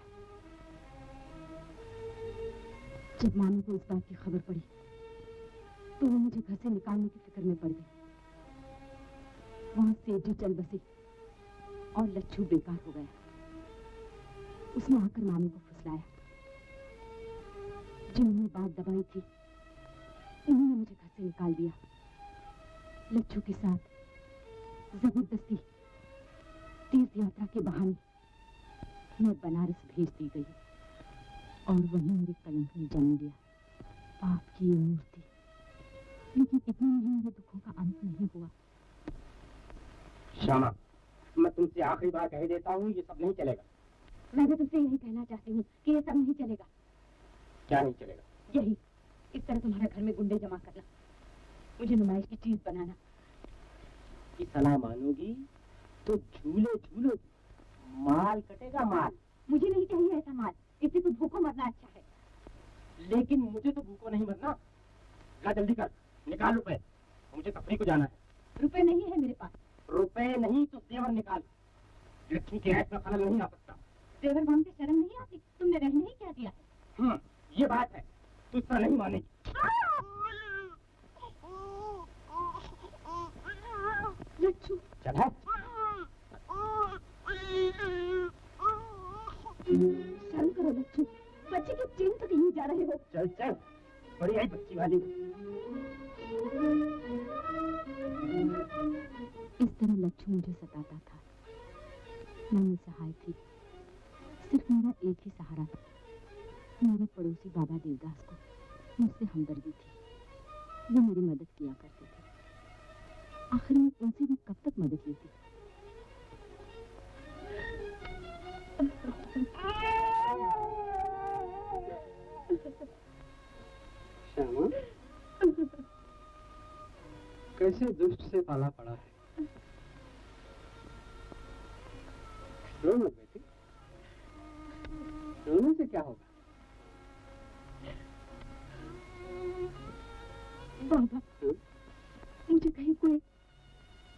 जब मामी को इस बात की खबर पड़ी तो वो मुझे घर से निकालने की फिक्र में पड़ गई। वहां सेठ जी चल बसे और लच्छू बेकार हो गया। उसने आकर मामी को फुसलाया। जिन्होंने बात दबाई थी उन्होंने मुझे घर से निकाल दिया। लच्छू के साथ जबरदस्ती तीर्थ यात्रा के बहाने मैं बनारस भेज दी गई और वहीं मेरे कलंक ने जन्म लिया। पाप की ये मूर्ति। लेकिन इतने में मेरे दुखों का अंत नहीं हुआ। श्यामा, मैं तुमसे आखिरी बार कह देता हूँ, ये सब नहीं चलेगा। मैं भी तुमसे यही कहना चाहती हूँ कि ये सब नहीं चलेगा। क्या नहीं चलेगा? यही, इस तरह तुम्हारे घर में गुंडे जमा करना, मुझे नुमाइश की चीज बनाना। की सलाह मानोगी तो झूले झूलो, माल कटेगा माल। मुझे नहीं चाहिए ऐसा माल, इससे तो भूखों मरना अच्छा है। लेकिन मुझे तो भूखों नहीं मरना। जा जल्दी कर, निकाल रुपए, मुझे तफरीह को जाना है। रुपए नहीं है मेरे पास। रुपए नहीं तो जेवर निकाल। लक्ष्मी के ऐप में खलल नहीं आ सकता। जेवर मांगते शर्म नहीं आती? तुमने रहने ही क्या दिया है? ये बात है, तू इतना नहीं मानेगी। लच्छू, चल है। शर्म करो लच्छू, बच्चे की चीन तो कहीं जा रहे हो। चल चल, बड़ी आई बच्ची वाली। इस तरह लच्छू मुझे सताता था। मैं निसहाय थी। सिर्फ मेरा एक ही सहारा था, मेरे पड़ोसी बाबा देवदास को मुझसे हमदर्दी थी। वो मेरी मदद किया करते थे। आखिर में उनसे भी कब तक मदद लेती? श्यामा, कैसे दुष्ट से पाला पड़ा है। रो मत बेटी, रोने से क्या होगा। बाबा, मुझे कहीं कोई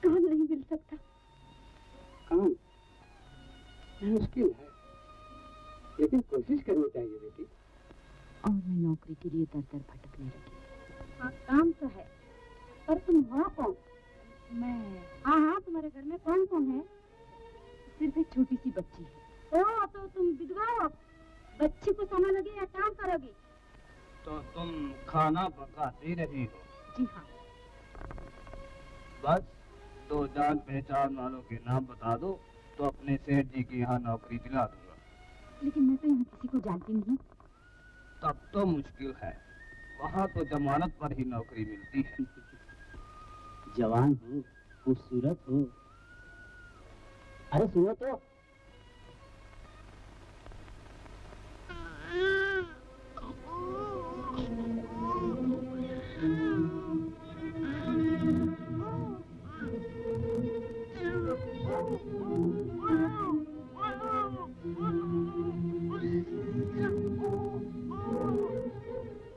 काम नहीं मिल सकता? काम मुश्किल है, लेकिन कोशिश करनी चाहिए बेटी। और मैं नौकरी के लिए दर दर भटकने लगी। हाँ, काम तो है, पर तुम हो कौन? मैं? हाँ, तुम्हारे घर में कौन कौन है? सिर्फ एक छोटी सी बच्ची है। ओ, तो तुम विधवा हो? बच्ची को समय लगे या काम करोगी? तो तुम खाना पकाती रही हो? जी हाँ। बस दो जान पहचान वालों के नाम बता दो तो अपने सेठ जी की यहाँ नौकरी दिला दूंगा। लेकिन मैं तो यहाँ किसी को जानती नहीं। तब तो मुश्किल है, वहाँ तो जमानत पर ही नौकरी मिलती है। जवान हो, खूबसूरत हो, अरे सुनो तो।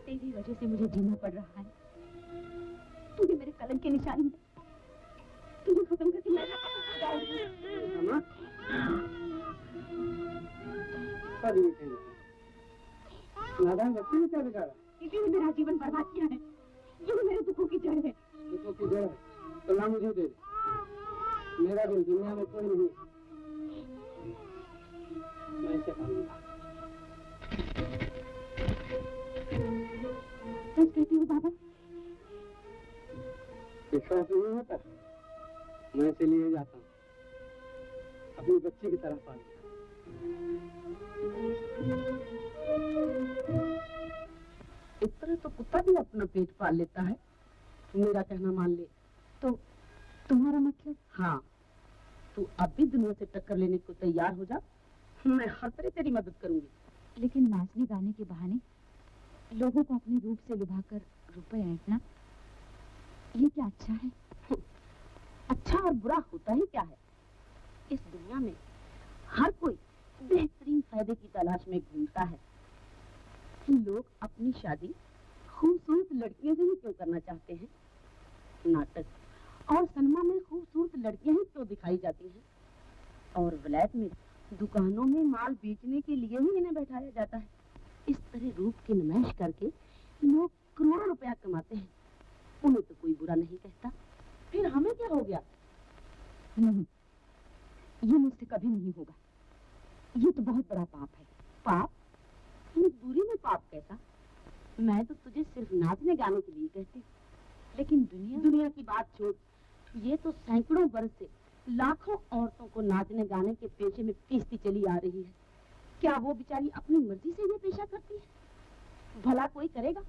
तेरी वजह से मुझे जीना पड़ रहा है। तुझे मेरे कलंक की निशानी है। तुझे खत्म करके मैं नादान बच्चे ने क्या बिगाड़ा? इसी ने मेरा जीवन बर्बाद किया है। ये मेरे दुखों की जड़ है। दुखों की जड़ है तो ला मुझे दे दे। मेरा दिल दुनिया में कोई नहीं। मैं इसे पालूंगा। सच कहती हूँ बाबा। विश्वास नहीं होता? मैं इसे लिए जाता हूँ, अपनी बच्ची की तरह पालूंगा। इस तरह तो कुत्ता भी अपना पेट पाल लेता है। मेरा कहना मान ले। तो तुम्हारा मतलब? हाँ, तू अब भी दुनिया से टक्कर लेने को तैयार हो जा। मैं हर तरह तेरी मदद करूंगी। लेकिन नाचने गाने के बहाने लोगों को अपने रूप से लुभाकर रुपए ऐंठना, ये क्या अच्छा है? अच्छा और बुरा होता ही क्या है? इस दुनिया में हर कोई बेहतरीन फायदे की तलाश में घूमता है। लोग अपनी शादी खूबसूरत लड़कियों से ही क्यों करना चाहते हैं? नाटक और सिनेमा में खूबसूरत लड़कियां ही क्यों दिखाई जाती हैं? और विलायत में दुकानों में माल बेचने के लिए ही इन्हें बैठाया जाता है। इस तरह रूप की नुमाइश करके लोग करोड़ों रुपया कमाते हैं। उन्हें तो कोई बुरा नहीं कहता। फिर हमें क्या हो गया? नहीं, ये मुझसे कभी नहीं होगा। ये तो बहुत बड़ा पाप है। पाप? मजबूरी में पाप कैसा? मैं तो तुझे सिर्फ नाचने गाने के लिए कहती। लेकिन दुनिया की बात छोड़। ये तो सैकड़ों वर्ष से लाखों औरतों को नाचने गाने के पेशे में पीसती चली आ रही है। क्या वो बेचारी अपनी मर्जी से ये पेशा करती है? भला कोई करेगा?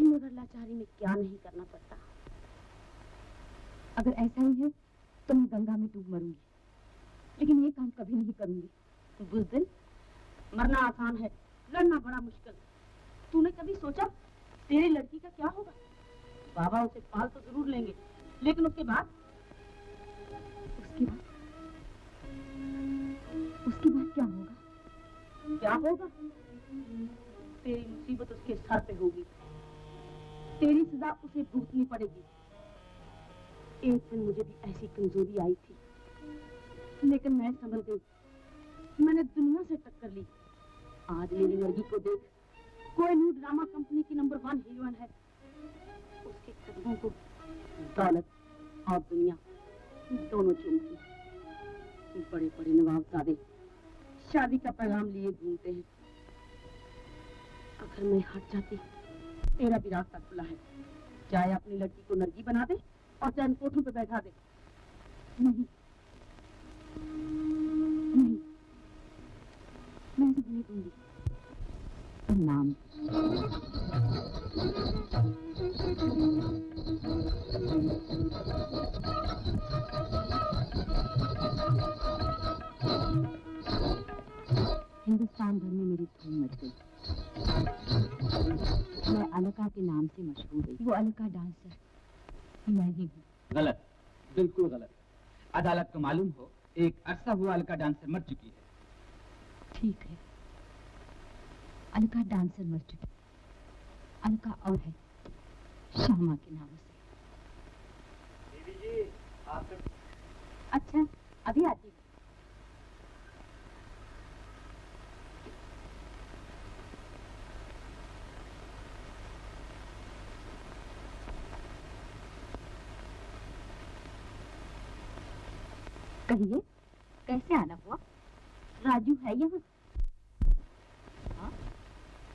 मगर लाचारी में क्या नहीं करना पड़ता। अगर ऐसा ही है तो मैं गंगा में डूब मरूंगी, लेकिन ये काम कभी नहीं करूंगी। बुज़दिल, मरना आसान है, लड़ना बड़ा मुश्किल। तूने कभी सोचा तेरी लड़की का क्या होगा? बाबा उसे पाल तो जरूर लेंगे, लेकिन उसके बाद क्या होगा? क्या होगा? तेरी मुसीबत उसके सर पे होगी। तेरी सजा उसे भुगतनी पड़ेगी। एक दिन मुझे भी ऐसी कमजोरी आई थी, लेकिन मैं संभल गई। मैंने दुनिया से टक्कर ली। आज मेरी लड़की को देख, कोई न्यू ड्रामा कंपनी की नंबर 1 हीरोइन है। उसके कदमों को दौलत और दुनिया दोनों चूमती। बड़े बड़े नवाबजादे शादी का पैगाम लिए घूमते हैं। अगर मैं हट जाती, तेरा भी रास्ता खुला है। चाहे अपनी लड़की को नरगी बना दे और चाहे कोठों पे बैठा दे। नहीं, नहीं, मैं नहीं दूंगी। नाम हिंदुस्तान भर में मेरी धूम मच गई। मैं अलका के नाम से मशहूर हुई। वो अलका डांसर मैं ही हूँ। गलत, बिल्कुल गलत। अदालत को मालूम हो, एक अरसा हुआ अलका डांसर मर चुकी है। ठीक है, अलका डांसर मर चुकी। अलका और है, श्यामा के नाम से। दीदी जी, आप अच्छा, अभी आती हूँ। कहिए, कैसे आना हुआ? राजू है यहाँ? हाँ,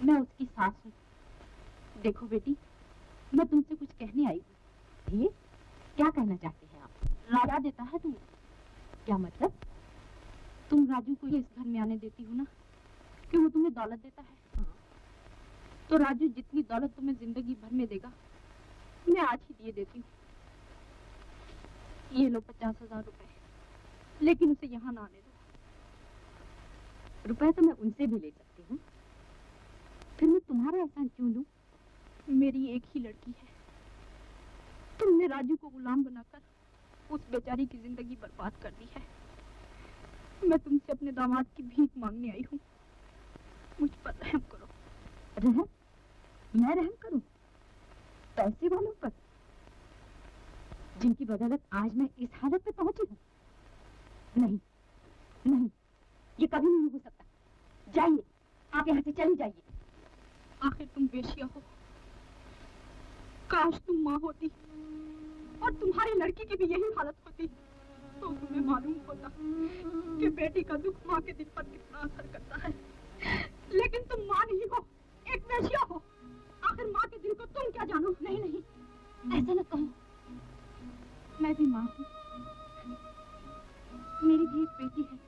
मैं उसकी सास हूँ। देखो बेटी, मैं तुमसे कुछ कहने आई हूँ। ये क्या कहना चाहते हैं आप? राजा देता है तुम्हें? क्या मतलब? तुम राजू को इस घर में आने देती हो ना, कि वो तुम्हें दौलत देता है? हाँ। तो राजू जितनी दौलत तुम्हें जिंदगी भर में देगा, मैं आज ही दिए देती हूँ। ये लो 50,000 रुपए। लेकिन उसे यहाँ ना आने दो। रुपए तो मैं उनसे भी ले सकती हूँ, फिर मैं तुम्हारा एहसान क्यों लूं? मेरी एक ही लड़की है, तुमने राजू को गुलाम बनाकर उस बेचारी की जिंदगी बर्बाद कर दी है। मैं तुमसे अपने दामाद की भीख मांगने आई हूँ, मुझ पर रहम करो। रहम? मैं रहम करूं? पैसे वालों पर, जिनकी बदौलत आज मैं इस हालत पे पहुंची हूँ? नहीं नहीं, ये कभी नहीं हो सकता। जाइए, आप यहाँ से चली जाइए। आखिर तुम बेशिया हो, काश तुम माँ होती और तुम्हारी लड़की की भी यही हालत होती, तो तुम्हें मालूम होता कि बेटी का दुख माँ के दिल पर कितना असर करता है। लेकिन तुम माँ नहीं हो, एक बेशिया हो। आखिर माँ के दिल को तुम क्या जानो? नहीं नहीं, ऐसा न कहो। मैं भी माँ हूँ, मेरी भी एक बेटी है।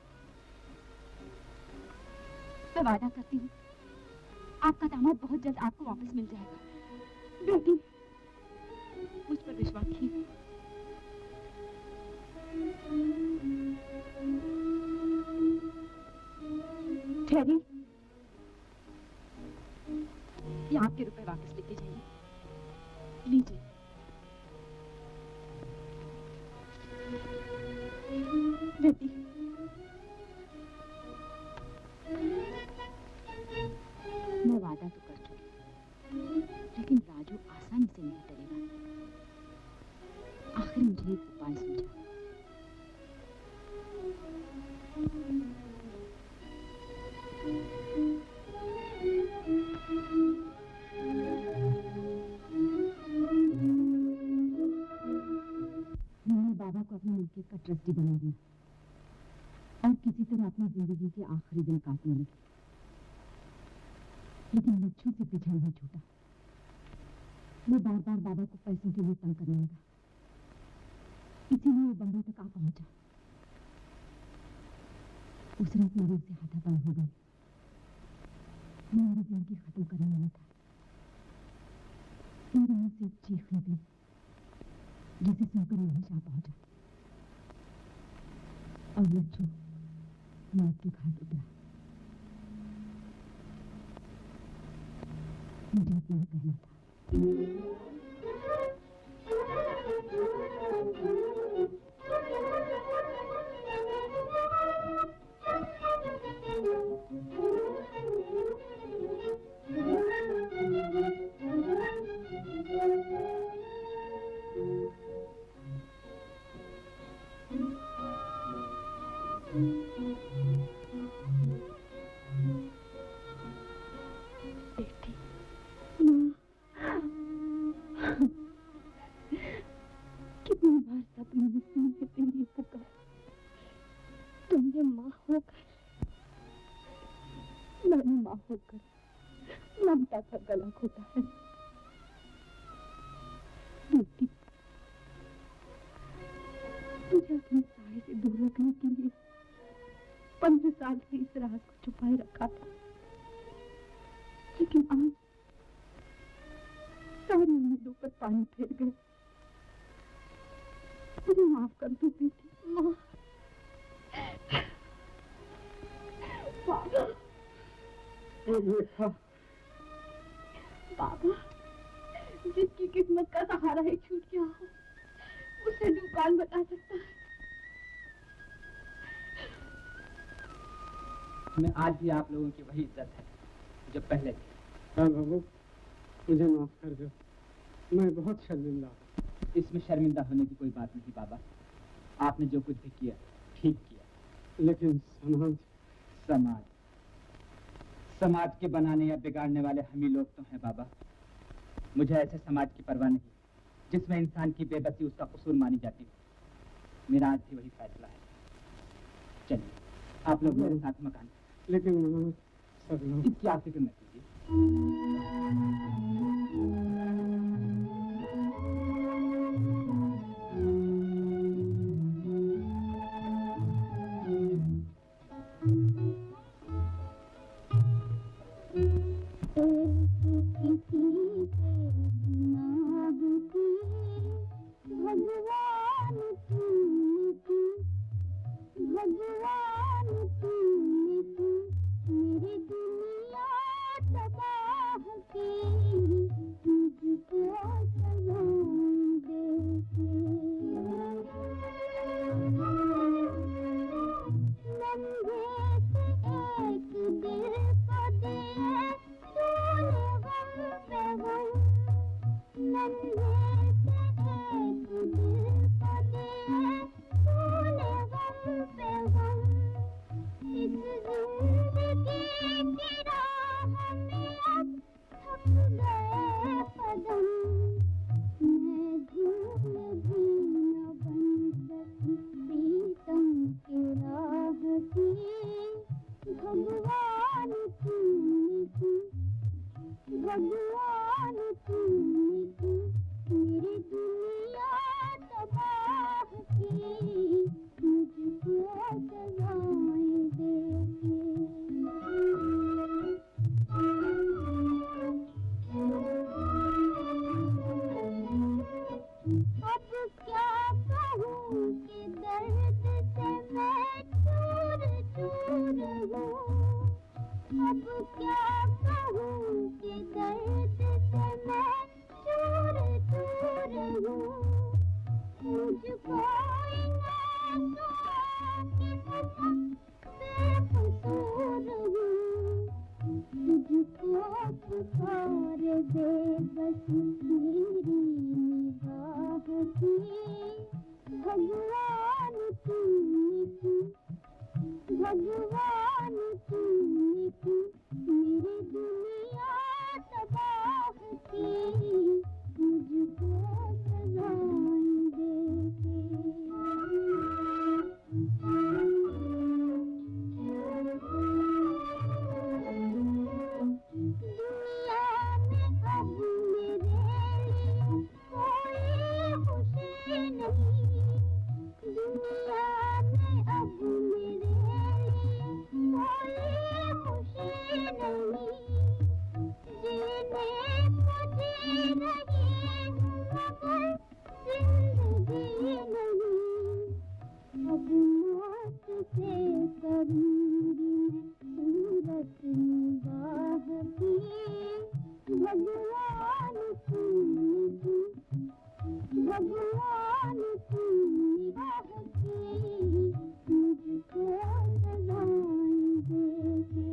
मैं वादा करती हूँ, आपका दामाद बहुत जल्द आपको वापस मिल जाएगा। बेटी, मुझ पर विश्वास कीजिए। ठहरी, ये आपके रुपए वापस लेके जाइए। लीजिए। बेटी, मैं वादा तो कर चुकी, लेकिन राजू आसानी से नहीं डरेगा। आखिर मुझे एक उपाय सूझा। मैंने बाबा को अपने मुल्क का ट्रस्टी बना दिया और किसी तरह अपनी जिंदगी के आखिरी दिन काटने लगी। लेकिन लच्छू से पीछा नहीं छूटा। मैं बार बार बाबा को पैसों के लिए तंग करने लगा, इसीलिए वो बंबई तक आ पहुंचा। उस रात मेरे से हाथापाई हो गई। मैं मेरी जिंदगी खत्म करने वाला था। मेरे मुंह से एक चीख निकली, जिसे सुनकर महेश आ पहुंचा और लच्छू मौत के घाट उतरा। मुझे इतना कहना था। कितनी बार सपने में सुनते तेरी पुकार, तुमने माँ होकर, मैंने माँ होकर ममता का गला घोटा है। बेटी, तुझे अपने साए से दूर रखने के लिए 15 साल से इस राज को छुपाए रखा था, लेकिन आज सारी उम्मीदों पर पानी फेर गए। मुझे माफ कर दो बेटी। माँ, बाबा, बाबा, जिसकी किस्मत का सहारा ही छूट गया हो, उसे दुकान बता सकता है। मैं आज भी आप लोगों की वही इज्जत है जो पहले थी। हाँ बाबू, मुझे माफ कर दो, मैं बहुत शर्मिंदा हूँ। इसमें शर्मिंदा होने की कोई बात नहीं बाबा, आपने जो कुछ भी किया ठीक किया। लेकिन समाज समाज के बनाने या बिगाड़ने वाले हम ही लोग तो हैं बाबा। मुझे ऐसे समाज की परवाह नहीं जिसमें इंसान की बेबसी उसका कसूर मानी जाती हो। मेरा आज भी वही फैसला है। चलिए आप लोग मेरे साथ मकान। लेकिन सब लोग इसकी आप फिक्र मत कीजिए। भगवान तूने क्यों मेरी दुनिया तबाह की, मुझको सजाएं देके। दुनिया में अब मेरे लिए कोई खुशी नहीं, दुनिया में अब मेरे लिए कोई खुशी नहीं, जीने को जी रही हूँ मगर जिंदगी नहीं, अब मौत से करूँगी सूरत निगाह की, भगवान तूने भगवान की निगाह की, मुझको सजाएं देके।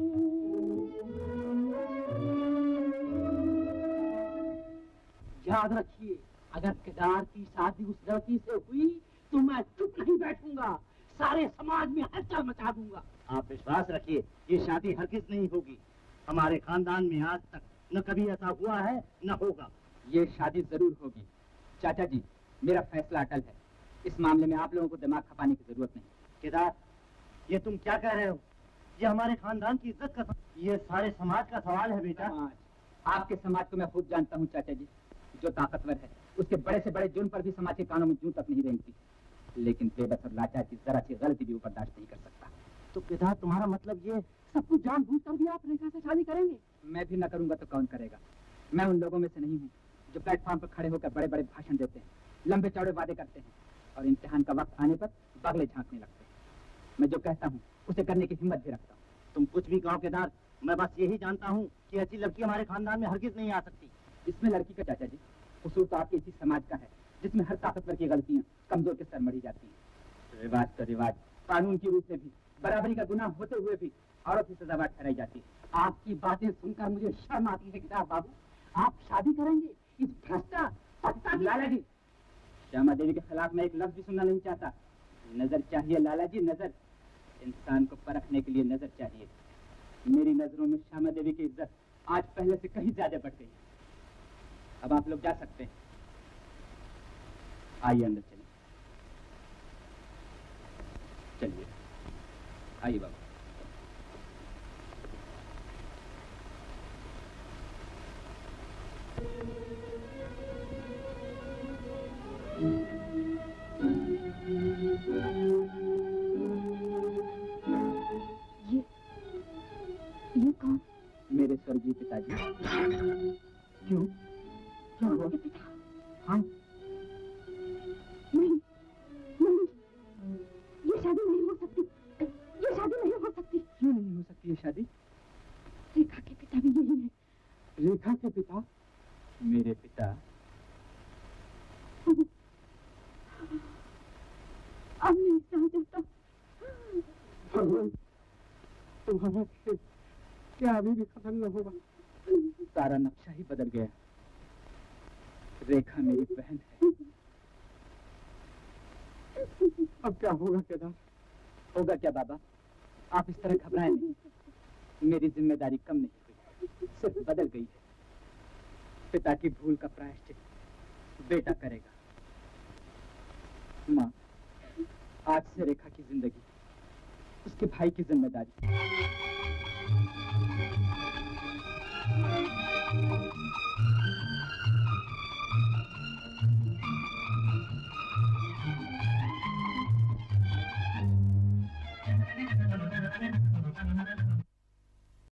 याद रखिए, अगर केदार की शादी उस लड़की से हुई तो मैं चुप नहीं बैठूंगा, सारे समाज में हलचल मचा दूंगा। आप विश्वास रखिए, ये शादी हरगिज नहीं होगी। हमारे खानदान में आज तक न कभी ऐसा हुआ है न होगा। ये शादी जरूर होगी। चाचा जी, मेरा फैसला अटल है। इस मामले में आप लोगों को दिमाग खपाने की जरूरत नहीं। केदार, ये तुम क्या कह रहे हो? ये हमारे खानदान की इज्जत का, ये सारे समाज का सवाल है बेटा। आपके समाज को मैं खूब जानता हूँ चाचा जी। जो ताकतवर है उसके बड़े से बड़े जुर्म पर भी समाज के कानों में जूं तक नहीं रेंगती, लेकिन बेबस और लाचार की जरा सी गलती भी वो बर्दाश्त नहीं कर सकता। तो केदार, तुम्हारा मतलब ये सब कुछ जानबूझकर भी आप रेखा से शादी करेंगे? मैं भी न करूंगा तो कौन करेगा। मैं उन लोगों में से नहीं हूँ जो प्लेटफॉर्म पर खड़े होकर बड़े बड़े भाषण देते हैं, लंबे चौड़े वादे करते हैं और इम्तिहान का वक्त आने पर बगले झांकने लगते हैं। मैं जो कहता हूँ उसे करने की हिम्मत भी रखता हूँ। तुम कुछ भी कहो केदार, मैं बस यही जानता हूँ कि ऐसी लड़की हमारे खानदान में हरगिज नहीं आ सकती। इसमें लड़की का चाचा जी कसूर तो आपके इसी समाज का है जिसमें हर ताकतवर की गलतियां कमजोर के सर मढ़ी जाती हैं। रिवाज तो रिवाज, कानून की रूप में भी बराबरी का गुनाह होते हुए भी औरत की सजावट ठहराई जाती है। आपकी बातें सुनकर मुझे शर्म आती है केदार बाबू। आप शादी करेंगे इस भ्रष्टा लाला जी, श्यामा देवी के खिलाफ मैं एक लफ्ज भी सुनना नहीं चाहता। नजर चाहिए लाला जी, नजर। इंसान को परखने के लिए नजर चाहिए। मेरी नजरों में श्यामा देवी की इज्जत आज पहले से कहीं ज्यादा बढ़ गई है। अब आप लोग जा सकते हैं। आइए अंदर चलिए। चलिए आइए बाबा। ये कौन? मेरे स्वर्गीय पिताजी। क्यों? क्या हुआ? पिता? हाँ। नहीं, नहीं, ये शादी नहीं हो सकती। ये शादी नहीं हो सकती। क्यों नहीं हो सकती ये शादी? रेखा के पिता भी यही है। रेखा के पिता? मेरे पिता? अब नहीं सहा जाता। भगवान, तुम्हारा खेल क्या अभी भी खत्म न होगा? सारा नक्शा ही बदल गया। रेखा मेरी बहन है। अब क्या होगा केदार? होगा क्या बाबा? आप इस तरह घबराएं नहीं। मेरी जिम्मेदारी कम नहीं हुई, सिर्फ बदल गई है। पिता की भूल का प्रायश्चित बेटा करेगा। माँ, आज से रेखा की जिंदगी उसके भाई की जिम्मेदारी।